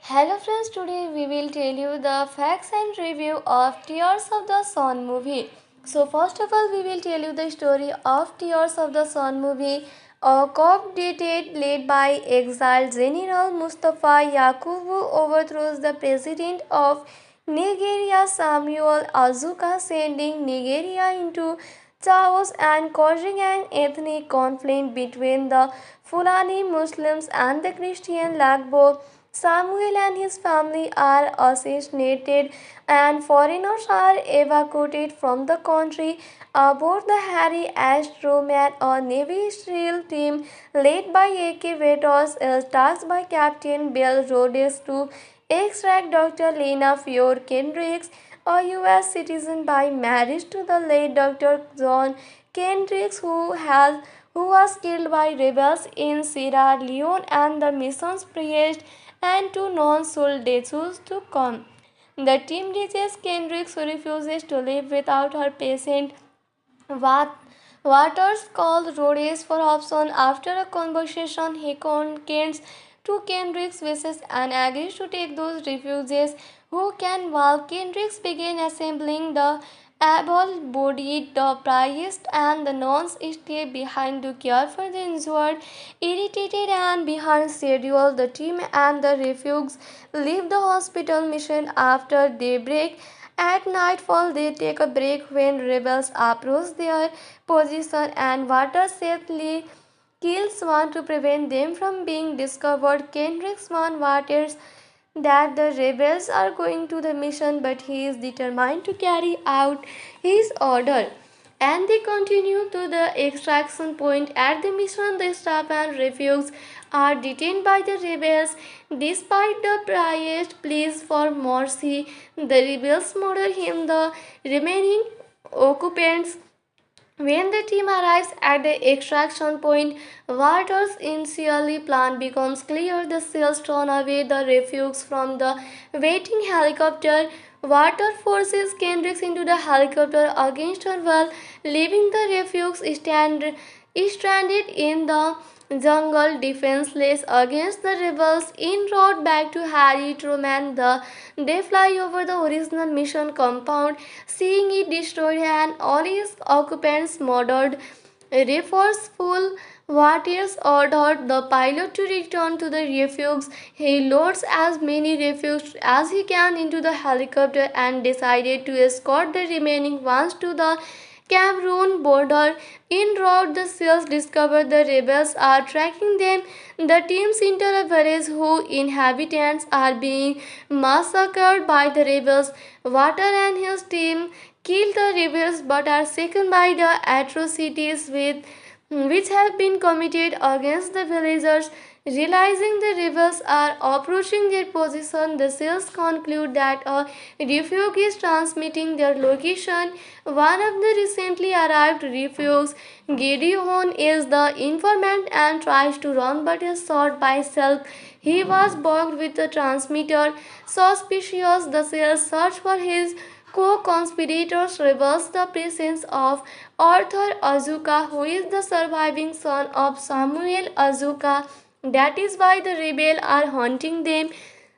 Hello friends, today we will tell you the facts and review of Tears of the Sun movie. So first of all, we will tell you the story of Tears of the Sun movie. A coup d'etat led by exiled General Mustafa Yakubu overthrows the president of Nigeria Samuel Azuka, sending Nigeria into chaos and causing an ethnic conflict between the Fulani Muslims and the Christian Lagbo. Samuel and his family are assassinated, and foreigners are evacuated from the country. Aboard the Harry Astroman, a Navy SEAL team led by A.K. Vetos is tasked by Captain Bill Rhodes to extract Dr. Lena Fiore Kendricks, a U.S. citizen by marriage to the late Dr. John Kendricks, who was killed by rebels in Sierra Leone, and the mission's priest and two non-soldiers to come. The team reaches Kendricks, who refuses to live without her patient. Waters called Rhodes for option. After a conversation, he consents to Kendrick's wishes and agrees to take those refugees who can walk. Kendricks began assembling the able-bodied, the priest and the nuns stay behind to care for the injured. Irritated and behind schedule, the team and the refugees leave the hospital mission after daybreak At nightfall, they take a break when rebels approach their position and Water safely kills one to prevent them from being discovered. Kendrick's warns Waters that the rebels are going to the mission, but he is determined to carry out his order. And they continue to the extraction point. At the mission, the staff and refugees are detained by the rebels. Despite the priest's pleas for mercy, the rebels murder him. The remaining occupants when the team arrives at the extraction point, Waters' initially plan becomes clear. The sails turn away the refugees from the waiting helicopter. Water forces Kendricks into the helicopter against her will, leaving the refugees stranded in the jungle defenseless against the rebels. En route back to Harry Truman, they fly over the original mission compound, seeing it destroyed and all its occupants murdered. Resourceful Waters ordered the pilot to return to the refuge. He loads as many refugees as he can into the helicopter and decided to escort the remaining ones to the Cameroon border. En route, the SEALs discover the rebels are tracking them. The teams enter a village whose inhabitants are being massacred by the rebels. Water and his team kill the rebels but are shaken by the atrocities which have been committed against the villagers. Realizing the rebels are approaching their position, the SEALs conclude that a refuge is transmitting their location. One of the recently arrived refugees, Gideon, is the informant and tries to run but is shot by Selk. He was bugged with the transmitter. Suspicious, the SEALs search for his co-conspirators reveals the presence of Arthur Azuka, who is the surviving son of Samuel Azuka. That is why the rebels are hunting them.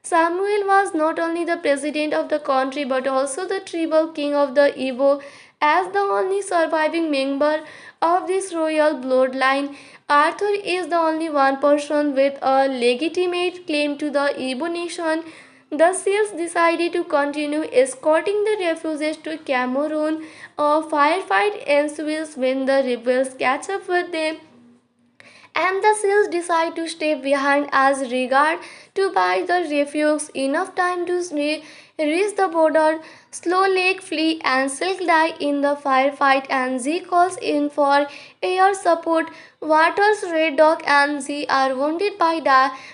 Samuel was not only the president of the country but also the tribal king of the Igbo. As the only surviving member of this royal bloodline, Arthur is the only one person with a legitimate claim to the Igbo nation. The SEALs decided to continue escorting the refugees to Cameroon. A firefight ensues when the rebels catch up with them and the SEALs decide to stay behind as regard to buy the refugees enough time to reach the border. Slow Lake flee and Silk die in the firefight and Z calls in for air support. Waters, Red Dog and Z are wounded by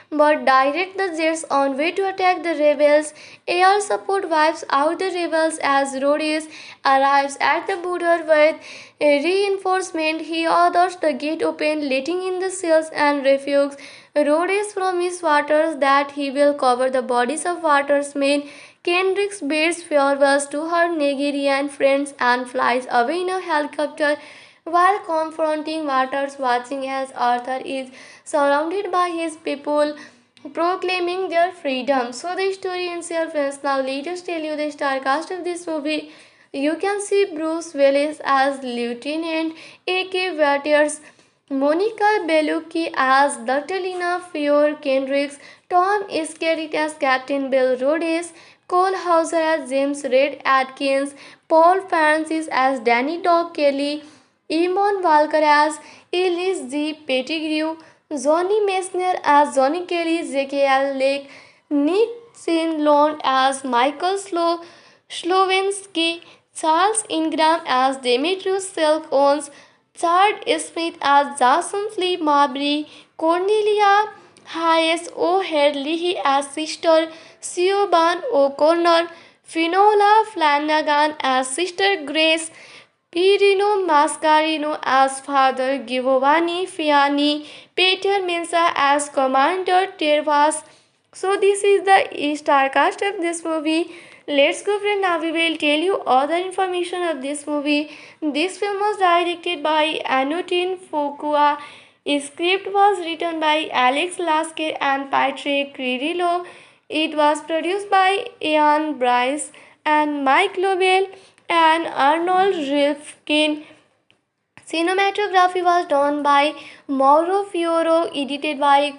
but direct the jets on way to attack the rebels. Air support wipes out the rebels as Rhodes arrives at the border with reinforcement. He orders the gate open, letting in the SEALs and refugees. Rhodes promises Waters that he will cover the bodies of Waters' men. Kendricks bids farewell to her Nigerian friends and flies away in a helicopter while confronting Waters, watching as Arthur is surrounded by his people proclaiming their freedom. So the story ends here, friends. Now let us tell you the star cast of this movie. You can see Bruce Willis as Lieutenant A.K. Waters, Monica Bellucci as Dr. Lina Fiore Kendricks, Tom Skerritt as Captain Bill Rhodes, Cole Hauser as James Red Atkins, Paul Francis as Danny Dog Kelly, Eamon Walker as Ellis G. Pettigrew, Johnny Messner as Johnny Kelly, J.K.L. Lake, Nick Sinlond as Michael Slowinski, Charles Ingram as Demetrius Silk Owens, Chad Smith as Jason Lee Mabry, Cornelia Hayes O'Herlihy as Sister Siobhan O'Connor, Finola Flanagan as Sister Grace, Pirino Mascarino as Father Giovanni Fiani, Peter Mensa as Commander Tervas. So this is the star cast of this movie. Let's go, friend. Now we will tell you other information of this movie. This film was directed by Anutin Fukua. Script was written by Alex Lasker and Patrick Cirillo. It was produced by Ian Bryce and Mike Lobel and Arnold Rifkin. Cinematography was done by Mauro Fioro, edited by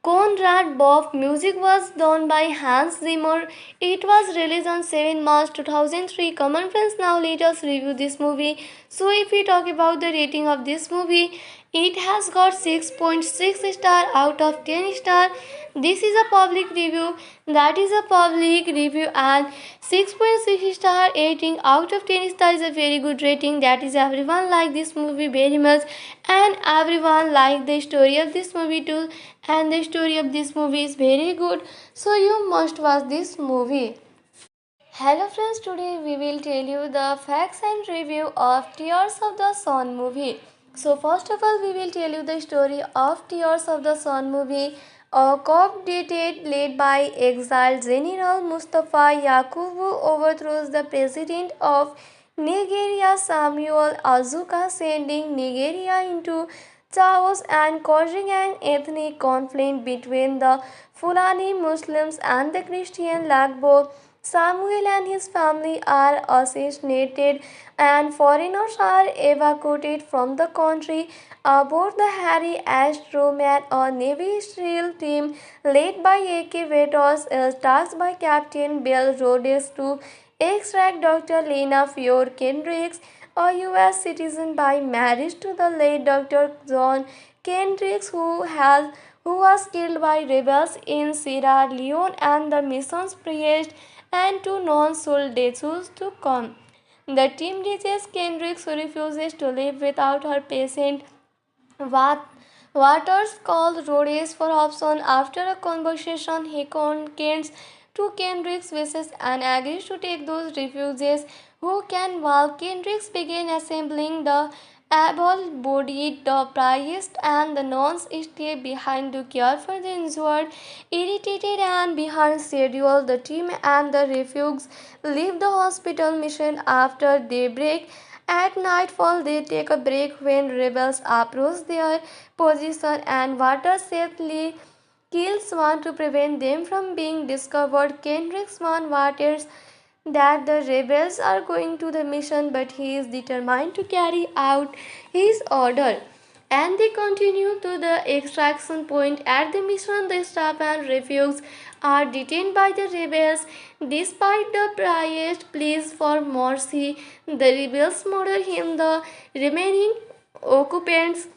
Konrad Boff. Music was done by Hans Zimmer. It was released on 7 March 2003. Common friends, now let us review this movie. So if we talk about the rating of this movie, it has got 6.6 star out of 10 star. This is a public review. That is a public review, and 6.6 star rating out of 10 star is a very good rating. That is, everyone like this movie very much, and everyone like the story of this movie too, and the story of this movie is very good, so you must watch this movie. Hello friends, today we will tell you the facts and review of Tears of the Sun movie. So first of all, we will tell you the story of Tears of the Sun movie. A coup-d'etat led by exiled General Mustafa Yakubu overthrows the president of Nigeria, Samuel Azuka, sending Nigeria into chaos and causing an ethnic conflict between the Fulani Muslims and the Christian Lagbo. Samuel and his family are assassinated, and foreigners are evacuated from the country. Aboard the Harry Astromat, a Navy SEAL team led by A.K. Vetos, is tasked by Captain Bill Rhodes to extract Dr. Lena Fiore Kendricks, a U.S. citizen by marriage to the late Dr. John Kendricks, who was killed by rebels in Sierra Leone, and the mission's priest and two non-soldiers to come. The team reaches Kendricks, who refuses to live without her patient. Waters called Rhodes for option. After a conversation, he consents to Kendrick's wishes and agrees to take those refugees who can, while Kendricks begin assembling the able-bodied, the priest and the nuns stay behind to care for the injured. Irritated and behind schedule, the team and the refugees leave the hospital mission after daybreak. At nightfall, they take a break when rebels approach their position, and Waters safely kills one to prevent them from being discovered. Kendricks warns Waters that the rebels are going to the mission, but he is determined to carry out his order. And they continue to the extraction point. At the mission, the staff and refugees are detained by the rebels. Despite the priest's pleas for mercy, the rebels murder him. The remaining occupants,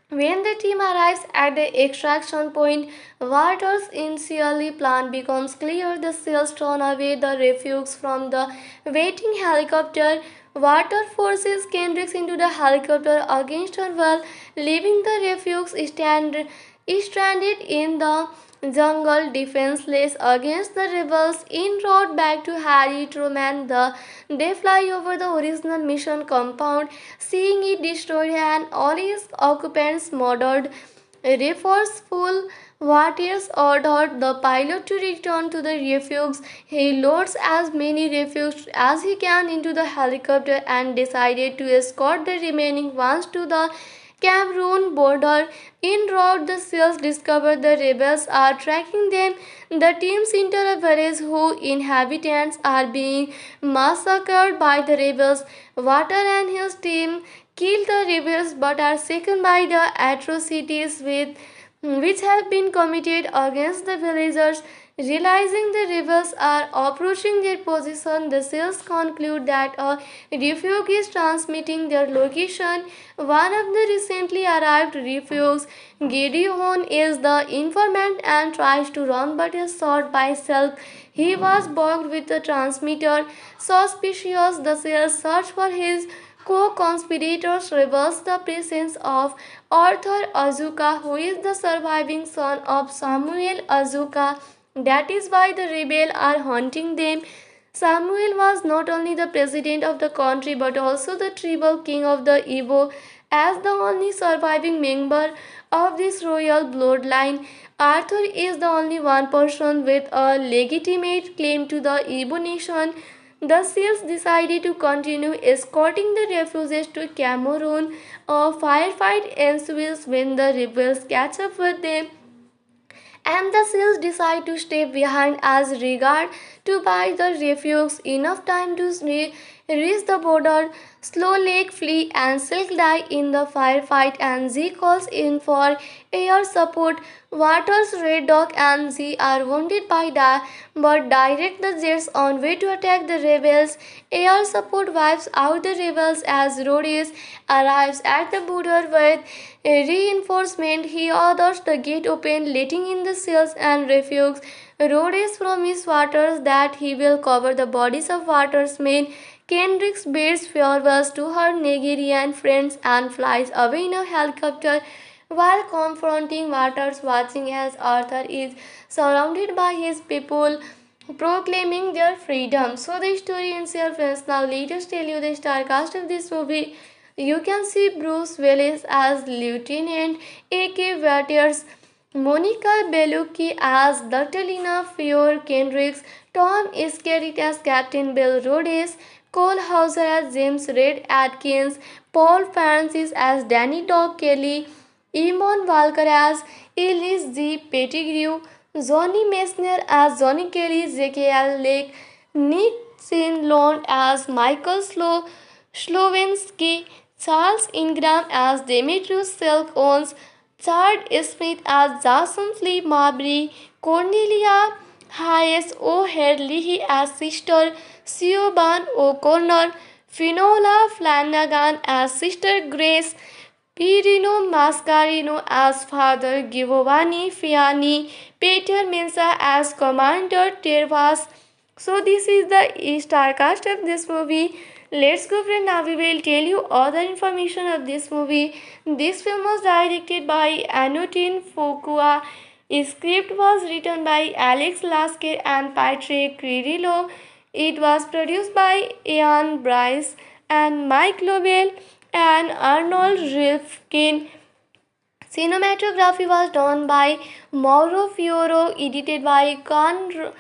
when the team arrives at the extraction point, Waters' initially plan becomes clear. The SEALs turn away the refugees from the waiting helicopter. Water forces Kendricks into the helicopter against her will, leaving the refugees stranded in the jungle, defenseless against the rebels. En route back to Harry Truman, they fly over the original mission compound, seeing it destroyed and all its occupants murdered. Resourceful Waters ordered the pilot to return to the refuge. He loads as many refugees as he can into the helicopter and decided to escort the remaining ones to the Cameroon border. En route, the SEALs discover the rebels are tracking them. The teams enter a village whose inhabitants are being massacred by the rebels. Water and his team kill the rebels but are shaken by the atrocities which have been committed against the villagers. Realizing the rebels are approaching their position, the SEALs conclude that a refuge is transmitting their location. One of the recently arrived refugees, Gideon, is the informant and tries to run but is shot by Silk. He was bugged with the transmitter. Suspicious, the SEALs search for his co-conspirators, reveals the presence of Arthur Azuka, who is the surviving son of Samuel Azuka. That is why the rebels are hunting them. Samuel was not only the president of the country but also the tribal king of the Igbo. As the only surviving member of this royal bloodline, Arthur is the only one person with a legitimate claim to the Igbo nation. The SEALs decided to continue escorting the refugees to Cameroon. A firefight ensues when the rebels catch up with them, and the SEALs decide to stay behind as regard to buy the refugees enough time to reach the border. Slow Lake flee and Silk die in the firefight, and Z calls in for air support. Waters, Red Dog, and Z are wounded by but direct the jets on way to attack the rebels. Air support wipes out the rebels as Rhodes arrives at the border with reinforcement. He orders the gate open, letting in the seals and refugees. Rhodes promises Waters that he will cover the bodies of Waters' men. Kendricks bids farewell to her Nigerian friends and flies away in a helicopter while confronting Waters, watching as Arthur is surrounded by his people proclaiming their freedom. So the story ends here, friends. Now let us tell you the star cast of this movie. You can see Bruce Willis as Lieutenant A.K. Waters, Monica Bellucci as Dr. Lena Fiore Kendricks, Tom Skerritt as Captain Bill Rhodes, Cole Hauser as James Red Atkins, Paul Francis as Danny Dog Kelly, Eamon Walker as Ellis G. Pettigrew, Johnny Messner as Johnny Kelly, J.K.L. Lake, Nick Sinlond as Michael Slowinski, Charles Ingram as Demetrius Silk Owens, Chad Smith as Jason Lee Mabry, Cornelia Hayes O'Herlihy as Sister Siobhan O'Connor, Finola Flanagan as Sister Grace, Pirino Mascarino as Father Giovanni Fiani, Peter Mensa as Commander Tervas. So this is the star cast of this movie. Let's go, friend. Now we will tell you all the information of this movie. This film was directed by Anutin Fukua. Script was written by Alex Lasker and Patrick Cirillo. It was produced by Ian Bryce and Mike Lobel and Arnold Rifkin. Cinematography was done by Mauro Fioro, edited by Conrad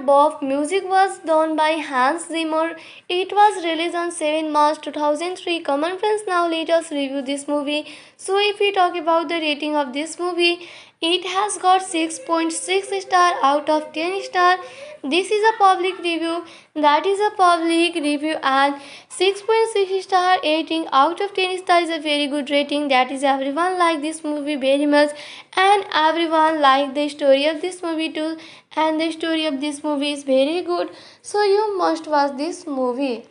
Boff. Music was done by Hans Zimmer. It was released on 7 March 2003. Come on, friends, now let us review this movie. So, if we talk about the rating of this movie, it has got 6.6 star out of 10 star. This is a public review. That is a public review, and 6.6 star rating out of 10 star is a very good rating. That is, everyone like this movie very much, and everyone like the story of this movie too. And the story of this movie is very good. So you must watch this movie.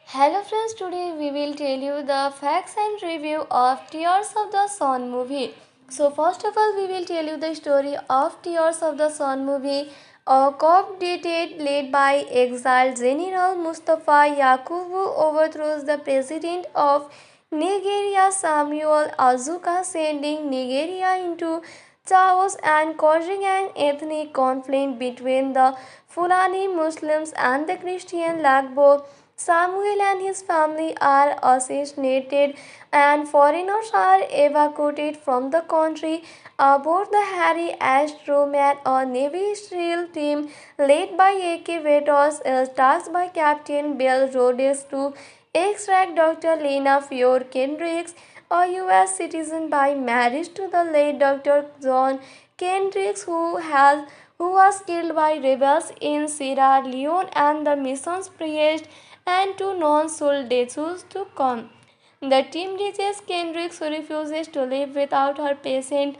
Hello friends, today we will tell you the facts and review of Tears of the Sun movie. So first of all, we will tell you the story of Tears of the Sun movie. A coup d'etat led by exiled General Mustafa Yakubu overthrows the president of Nigeria, Samuel Azuka, sending Nigeria into chaos and causing an ethnic conflict between the Fulani Muslims and the Christian Lagbo. Samuel and his family are assassinated, and foreigners are evacuated from the country. Aboard the Harry Astromat, a Navy SEAL team led by A.K. Vetos is tasked by Captain Bill Rhodes to extract Dr. Lena Fiore Kendricks, a U.S. citizen by marriage to the late Dr. John Kendricks, who was killed by rebels in Sierra Leone, and the mission's priest and two non-soldiers to come. The team reaches Kendricks, who refuses to live without her patient.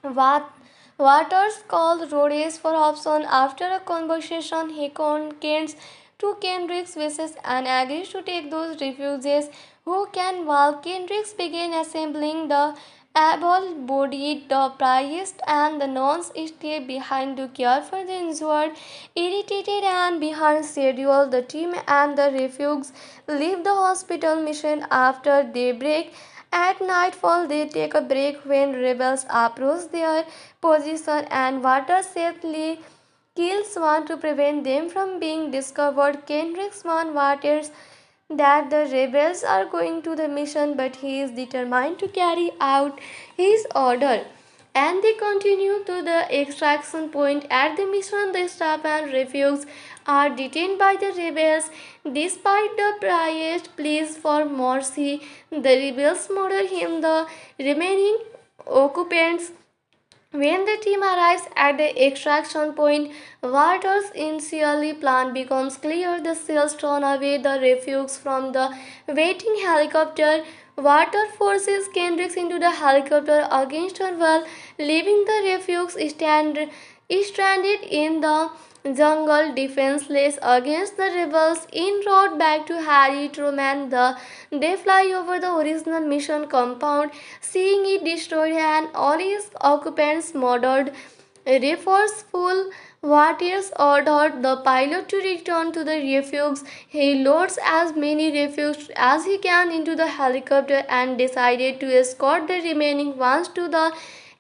Waters called Rhodes for option. After a conversation, he consents to Kendrick's wishes and agrees to take those refugees who can, while Kendricks begin assembling the able-bodied. The priest and the nuns stay behind to care for the injured. Irritated and behind schedule, the team and the refugees leave the hospital mission after daybreak. At nightfall, they take a break when rebels approach their position, and Water safely kills one to prevent them from being discovered. Kendricks warns Waters that the rebels are going to the mission, but he is determined to carry out his order. And they continue to the extraction point. At the mission, the staff and refugees are detained by the rebels. Despite the priest's pleas for mercy, the rebels murder him. The remaining occupants When the team arrives at the extraction point, Walter's initially plan becomes clear. The SEALs turn away the refugees from the waiting helicopter. Walter forces Kendricks into the helicopter against her will, leaving the refugees stranded in the jungle defenseless against the rebels. En route back to Harry Truman, they fly over the original mission compound, seeing it destroyed and all its occupants murdered. Resourceful Waters ordered the pilot to return to the refuge. He loads as many refugees as he can into the helicopter and decided to escort the remaining ones to the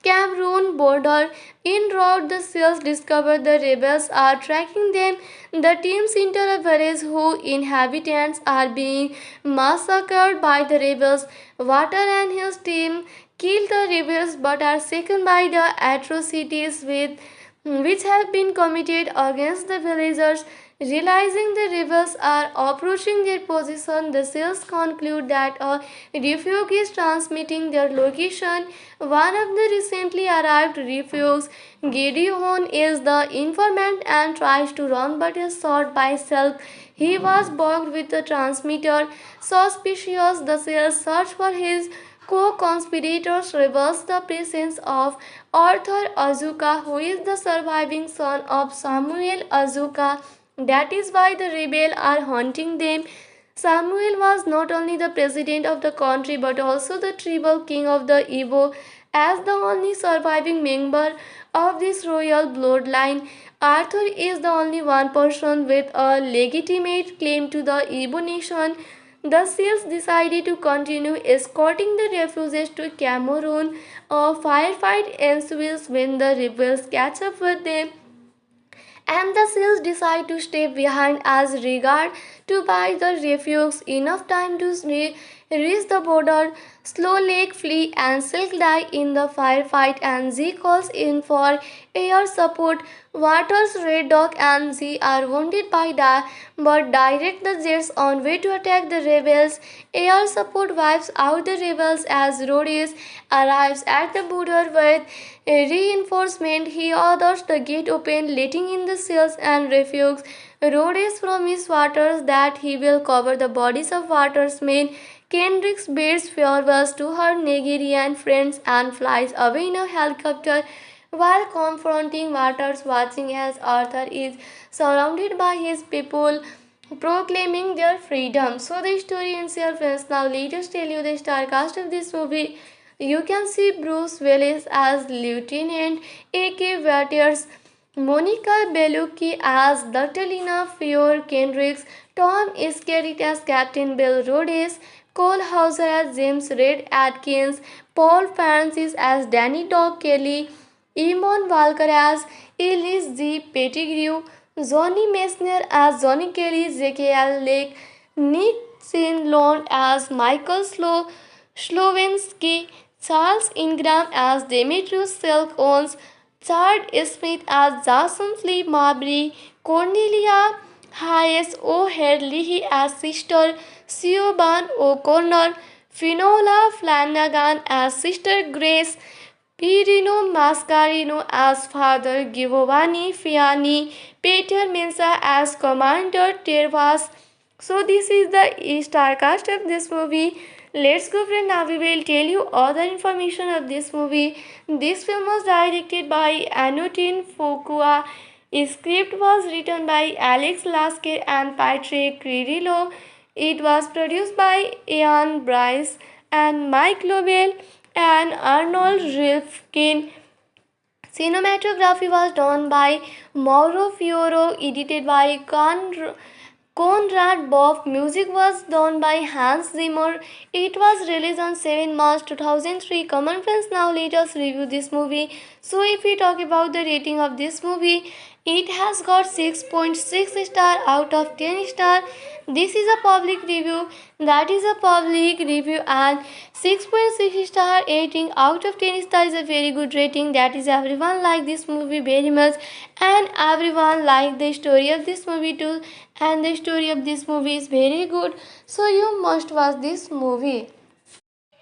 Cameroon border. En route, the SEALs discover the rebels are tracking them. The teams enter a village whose inhabitants are being massacred by the rebels. Water and his team kill the rebels but are shaken by the atrocities which have been committed against the villagers. Realizing the rebels are approaching their position, the SEALs conclude that a refuge is transmitting their location. One of the recently arrived refugees, Gideon, is the informant and tries to run but is shot by Selk. He was bugged with the transmitter. Suspicious, the SEALs search for his co-conspirators, reveals the presence of Arthur Azuka, who is the surviving son of Samuel Azuka. That is why the rebels are hunting them. Samuel was not only the president of the country but also the tribal king of the Igbo. As the only surviving member of this royal bloodline, Arthur is the only one person with a legitimate claim to the Igbo nation. The SEALs decided to continue escorting the refugees to Cameroon. A firefight ensues when the rebels catch up with them, and the SEALs decide to stay behind as regard to buy the refugees enough time to reach the border. Slow Lake flee and Silk die in the firefight, and Z calls in for air support. Waters, Red Dog, and Z are wounded by that, but direct the jets on way to attack the rebels. Air support wipes out the rebels as Rhodes arrives at the border with reinforcement. He orders the gate open, letting in the SEALs and refugees. Rhodes promises Waters that he will cover the bodies of Waters' men. Kendricks bids farewell to her Nigerian friends and flies away in a helicopter while confronting Waters, watching as Arthur is surrounded by his people proclaiming their freedom. So the story ends here, friends. Now let us tell you the star cast of this movie. You can see Bruce Willis as Lieutenant A.K. Waters, Monica Bellucci as Dr. Lina Fiore Kendricks, Tom Skerritt as Captain Bill Rhodes, Cole Hauser as James Red Atkins, Paul Francis as Danny Dog Kelly, Eamon Walker as Ellis G. Pettigrew, Johnny Messner as Johnny Kelly, J.K.L. Lake, Nick Sinlond as Michael Slowinski, Charles Ingram as Demetrius Silk Owens, Chad Smith as Jason Lee Mabry, Cornelia Hayes O'Herlihy as Sister Siobhan O'Connor, Finola Flanagan as Sister Grace, Pirino Mascarino as Father Giovanni Fiani, Peter Mensa as Commander Tervas. So this is the star cast of this movie. Let's go, friend. Now we will tell you other information of this movie. This film was directed by Anutin Fukua. Script was written by Alex Lasker and Patrick Cirillo. It was produced by Ian Bryce and Mike Lobel and Arnold Rifkin. Cinematography was done by Mauro Fioro, edited by Conrad Boff. Music was done by Hans Zimmer. It was released on 7 March 2003. Common friends, now let us review this movie. So if we talk about the rating of this movie, it has got 6.6 star out of 10 star. This is a public review. That is a public review, and 6.6 star rating out of 10 star is a very good rating. That is, everyone like this movie very much, and everyone like the story of this movie too. And the story of this movie is very good. So you must watch this movie.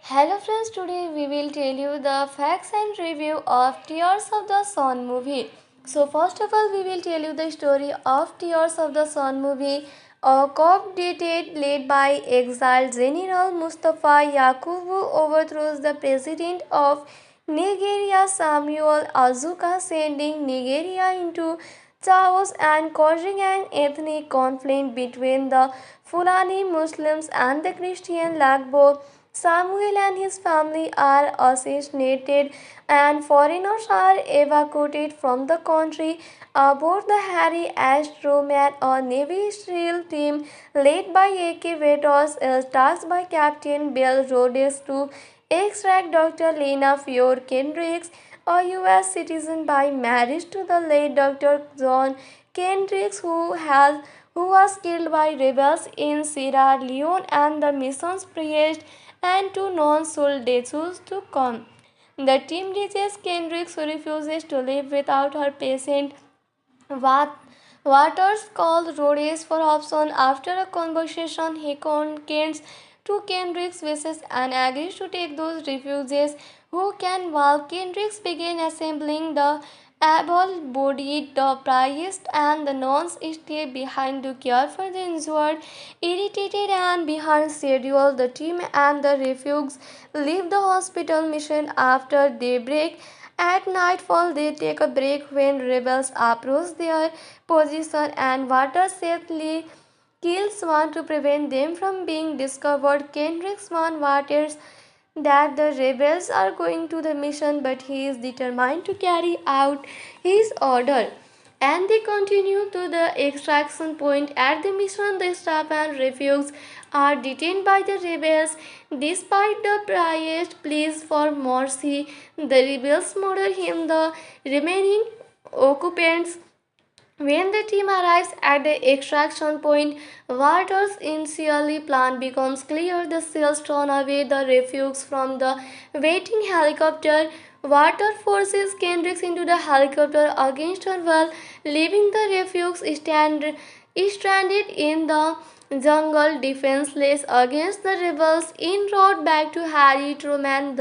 Hello friends, today we will tell you the facts and review of Tears of the Sun movie. So first of all, we will tell you the story of Tears of the Sun movie. A co-opted led by exiled General Mustafa Yakubu overthrows the president of Nigeria Samuel Azuka, sending Nigeria into chaos and causing an ethnic conflict between the Fulani Muslims and the Christian Lagbo. Samuel and his family are assassinated, and foreigners are evacuated from the country. Aboard the Harry Astroman, a Navy SEAL team led by A.K. Vetos, is tasked by Captain Bill Rhodes to extract Dr. Lena Fiore Kendricks, a U.S. citizen by marriage to the late Dr. John Kendricks, who was killed by rebels in Sierra Leone, and the mission's priest and two non-soldiers to come. The team reaches Kendricks, who refuses to live without her patient. Waters called Rhodes for option. After a conversation, he consents to Kendrick's wishes and agrees to take those refugees who can, while Kendricks begin assembling the able-bodied. The priest and the nuns stay behind to care for the injured. Irritated and behind schedule, the team and the refugees leave the hospital mission after daybreak. At nightfall, they take a break when rebels approach their position, and Water safely kills one to prevent them from being discovered. Kendricks warns Waters that the rebels are going to the mission, but he is determined to carry out his order. And they continue to the extraction point. At the mission, the staff and refugees are detained by the rebels. Despite the priest's pleas for mercy, the rebels murder him. The remaining occupants, when the team arrives at the extraction point, Walter's initially plan becomes clear. The SEALs turn away the refugees from the waiting helicopter. Walter forces Kendricks into the helicopter against her will, leaving the refugees stranded in the jungle, defenseless against the rebels. En route back to Harry Truman,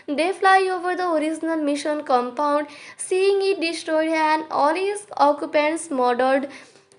they fly over the original mission compound, seeing it destroyed and all its occupants murdered.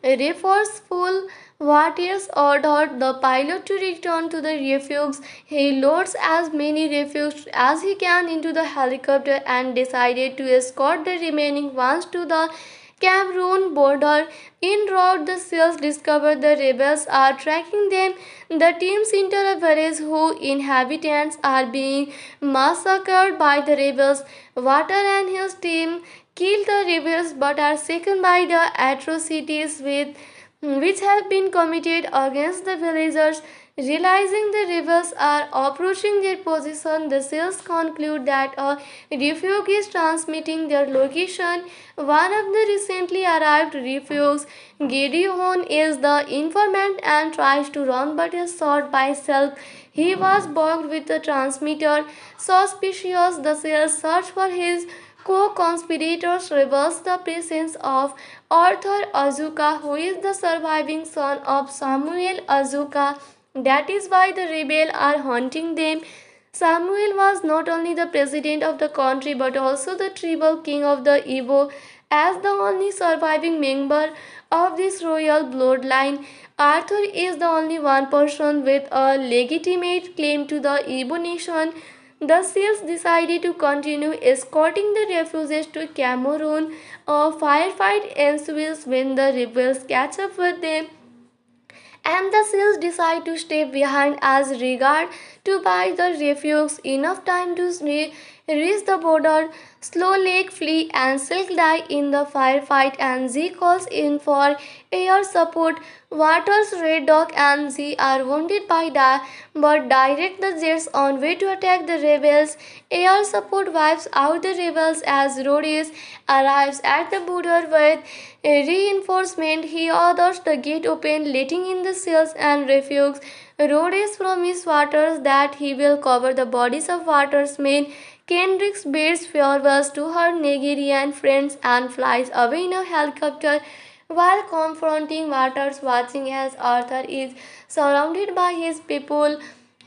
Resourceful Waters ordered the pilot to return to the refuge. He loads as many refugees as he can into the helicopter and decided to escort the remaining ones to the Cameroon border. En route, the SEALs discover the rebels are tracking them. The teams enter a village whose inhabitants are being massacred by the rebels. Water and his team kill the rebels but are shaken by the atrocities which have been committed against the villagers. Realizing the rebels are approaching their position, the SEALs conclude that a refuge is transmitting their location. One of the recently arrived refugees, Gideon, is the informant and tries to run but is shot by Self. He was bugged with the transmitter. Suspicious, the SEALs search for his co-conspirators, reveals the presence of Arthur Azuka, who is the surviving son of Samuel Azuka. That is why the rebels are hunting them. Samuel was not only the president of the country but also the tribal king of the Igbo. As the only surviving member of this royal bloodline, Arthur is the only one person with a legitimate claim to the Igbo nation. The SEALs decided to continue escorting the refugees to Cameroon. A firefight ensues when the rebels catch up with them, and the SEALs decide to stay behind as regard to buy the refugees enough time to reach the border. Slow Lake flee and Silk die in the firefight, and Z calls in for air support. Waters, Red Dog, and Z are wounded by but direct the jets on way to attack the rebels. Air support wipes out the rebels as Rhodes arrives at the border with reinforcement. He orders the gate open, letting in the SEALs and refugees. Rhodes promises Waters that he will cover the bodies of Waters' men. Kendricks bids farewell to her Nigerian friends and flies away in a helicopter while confronting Waters, watching as Arthur is surrounded by his people.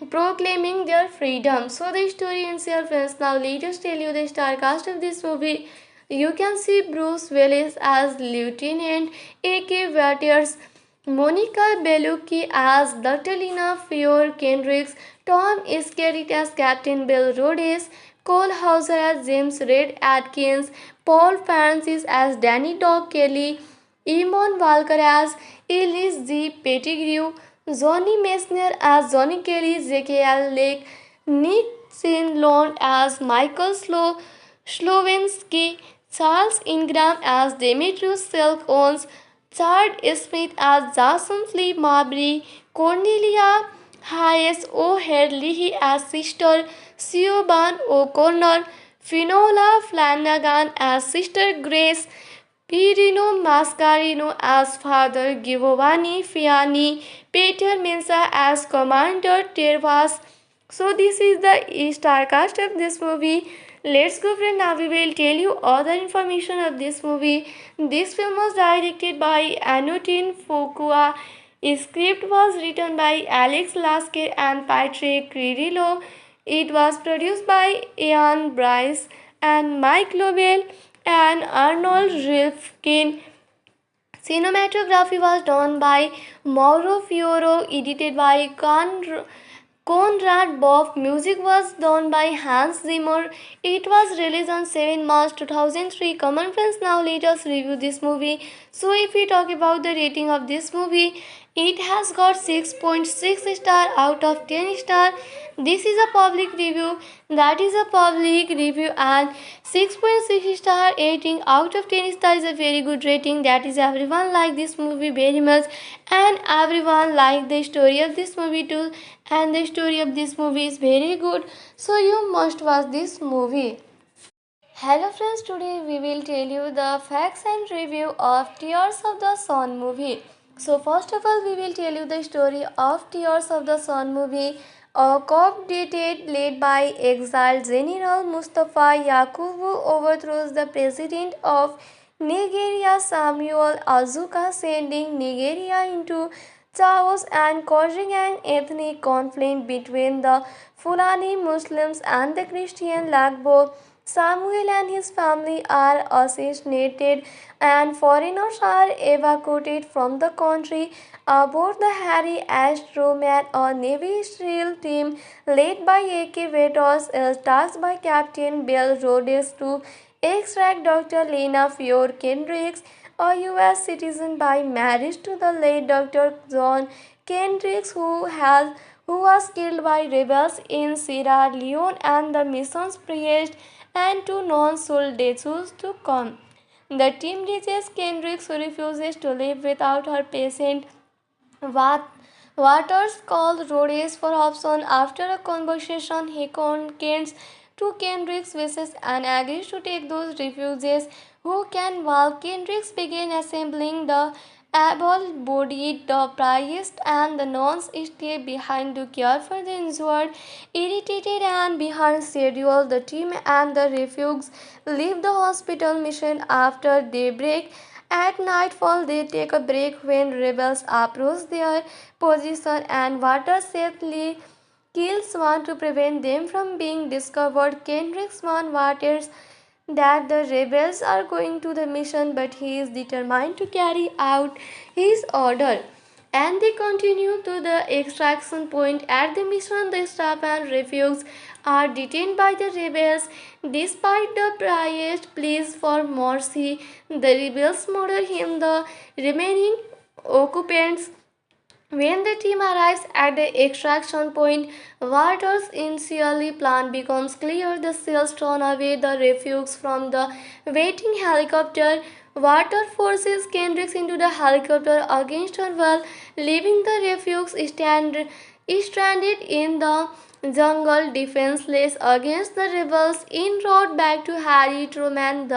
proclaiming their freedom. So the story ends here, friends. Now let us tell you the star cast of this movie. You can see Bruce Willis as Lieutenant A.K. Waters, Monica Bellucci as Dr. Lena Fiore Kendricks, Tom Skerritt as Captain Bill Rhodes, Cole Hauser as James Red Atkins, Paul Francis as Danny Dog Kelly, Eamon Walker as Ellis G. Pettigrew, Johnny Messner as Johnny Kelly, J.K.L. Lake, Nick Sinlon as Michael Slowinski, Charles Ingram as Demetrius Silk Owens, Chad Smith as Jason Lee Marbury, Cornelia Hayes O'Herlihy as Sister Siobhan O'Connor, Finola Flanagan as Sister Grace, Pirino Mascarino as Father Giovanni Fiani, Peter Mensa as Commander Tervas. So this is the star cast of this movie. Let's go, friend. Now we will tell you other information of this movie. This film was directed by Anutin Fukua. Script was written by Alex Lasker and Patrick Cirillo. It was produced by Ian Bryce and Mike Lobel and Arnold Rifkin. Cinematography was done by Mauro Fioro, edited by Conrad Boff. Music was done by Hans Zimmer. It was released on 7 March 2003. Come on, friends, now let us review this movie. So, if we talk about the rating of this movie, it has got 6.6 star out of 10 star. This is a public review. That is a public review, and 6.6 star rating out of 10 star is a very good rating. That is, everyone like this movie very much, and everyone like the story of this movie too. And the story of this movie is very good. So you must watch this movie. Hello friends, today we will tell you the facts and review of Tears of the Sun movie. So first of all, we will tell you the story of Tears of the Sun movie. A co-opted led by exiled General Mustafa Yakubu overthrows the president of Nigeria Samuel Azuka, sending Nigeria into chaos and causing an ethnic conflict between the Fulani Muslims and the Christian Lagbo. Samuel and his family are assassinated, and foreigners are evacuated from the country. Aboard the Harry Astroman, a Navy SEAL team led by A.K. Vetos, is tasked by Captain Bill Rhodes to extract Dr. Lena Fiore Kendricks, a U.S. citizen by marriage to the late Dr. John Kendricks, who was killed by rebels in Sierra Leone, and the mission's priest and two non-soldiers to come. The team reaches Kendricks, who refuses to live without her patient. Waters called Rhodes for option. After a conversation, he consents to Kendrick's wishes and agrees to take those refugees who can, while Kendricks begin assembling the able-bodied, the priest and the nuns stay behind to care for the injured. Irritated and behind schedule, the team and the refugees leave the hospital mission after daybreak. At nightfall, they take a break when rebels approach their position, and Water safely kills one to prevent them from being discovered. Kendricks warns Waters that the rebels are going to the mission, but he is determined to carry out his order. And they continue to the extraction point. At the mission, the staff and refugees are detained by the rebels. Despite the priest's pleas for mercy, the rebels murder him. The remaining occupants, when the team arrives at the extraction point, Waters' initially plan becomes clear. The SEALs turn away the refugees from the waiting helicopter. Water forces Kendricks into the helicopter against her will, leaving the refugees stranded in the jungle, defenseless against the rebels. En route back to Harry Truman,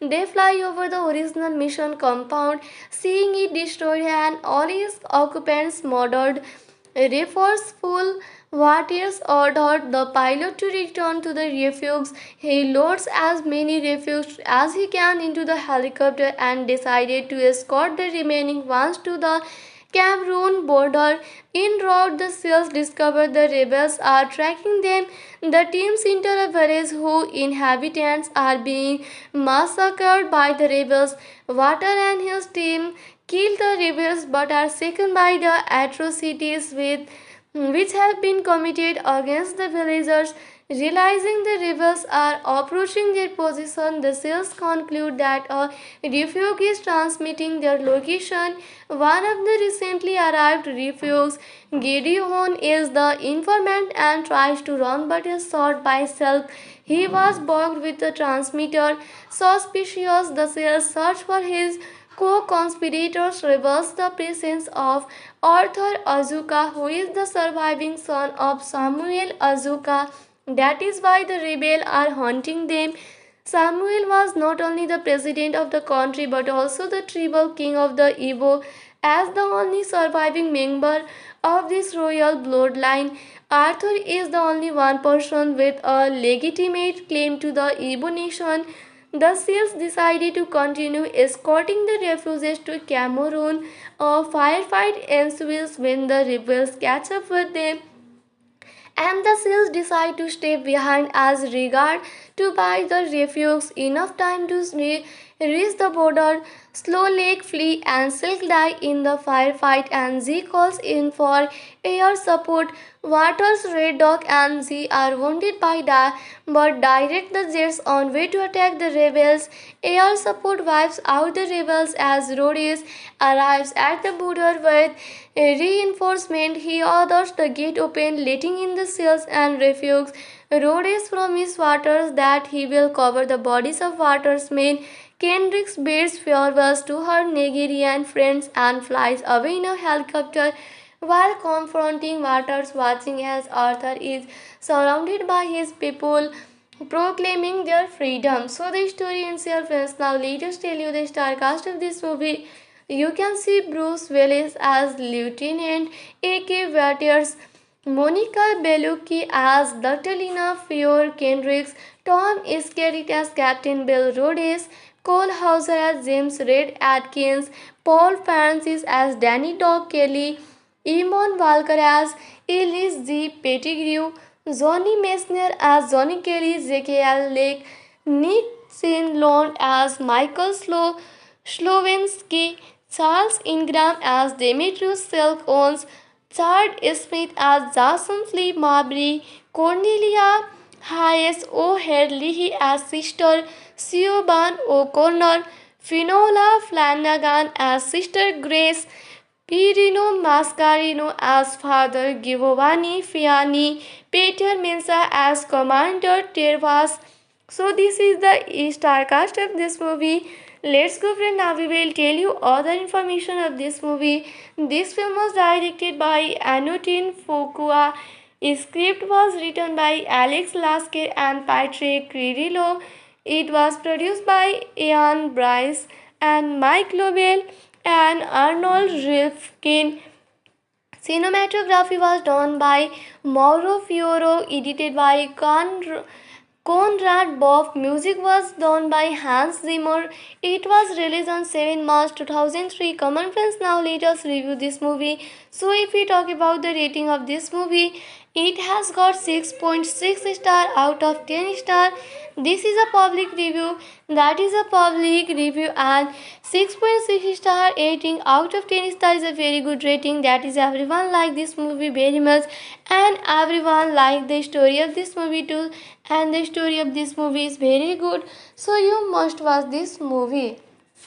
they fly over the original mission compound, seeing it destroyed and all its occupants murdered. Resourceful Waters ordered the pilot to return to the refuge. He loads as many refugees as he can into the helicopter and decided to escort the remaining ones to the Cameroon border. En route, the SEALs discover the rebels are tracking them. The teams enter a village whose inhabitants are being massacred by the rebels. Water and his team kill the rebels but are shaken by the atrocities which have been committed against the villagers. Realizing the rebels are approaching their position, the SEALs conclude that a refuge is transmitting their location. One of the recently arrived refugees, Gideon, is the informant and tries to run but is shot by Self. He was bugged with the transmitter. Suspicious, the SEALs search for his co-conspirators, reveals the presence of Arthur Azuka, who is the surviving son of Samuel Azuka. That is why the rebels are hunting them. Samuel was not only the president of the country but also the tribal king of the Igbo. As the only surviving member of this royal bloodline, Arthur is the only one person with a legitimate claim to the Igbo nation. The SEALs decided to continue escorting the refugees to Cameroon. A firefight ensues when the rebels catch up with them, and the SEALs decide to stay behind as regard to buy the refugees enough time to reach the border. Slow Lake flee and Silk die in the firefight, and Z calls in for air support. Waters, Red Dog, and Z are wounded by Da but direct the jets on way to attack the rebels. Air support wipes out the rebels as Rhodes arrives at the border with reinforcement. He orders the gate open, letting in the SEALs and refugees. Rhodes promises Waters that he will cover the bodies of Waters' men. Kendricks bids farewell to her Nigerian friends and flies away in a helicopter while confronting Waters, watching as Arthur is surrounded by his people proclaiming their freedom. So the story ends here, friends. Now let us tell you the star cast of this movie. You can see Bruce Willis as Lieutenant A.K. Waters, Monica Bellucci as Dr. Fiore Kendricks, Tom Skerritt as Captain Bill Rhodes, Cole Hauser as James Red Atkins, Paul Francis as Danny Dog Kelly, Eamon Walker as Ellis G. Pettigrew, Johnny Messner as Johnny Kelly, J.K.L. Lake, Nick Sinlond as Michael Slowinski, Charles Ingram as Demetrius Silk Owens, Chad Smith as Jason Lee Mabry, Cornelia Hayes O'Herlihy as Sister Siobhan O'Connor, Finola Flanagan as Sister Grace, Pirino Mascarino as Father Giovanni Fiani, Peter Mensah as Commander Tervas. So this is the star cast of this movie. Let's go, friend. Now we will tell you other information of this movie. This film was directed by Anutin Fukua. Script was written by Alex Lasker and Patrick Cirillo. It was produced by Ian Bryce and Mike Lobel and Arnold Rifkin. Cinematography was done by Mauro Fioro, edited by Conrad Boff. Music was done by Hans Zimmer. It was released on 7 March 2003. Come on, friends, now let us review this movie. So if we talk about the rating of this movie, it has got 6.6 star out of 10 star. This is a public review. That is a public review, and 6.6 star rating out of 10 star is a very good rating. That is, everyone like this movie very much, and everyone like the story of this movie too. And the story of this movie is very good. So you must watch this movie.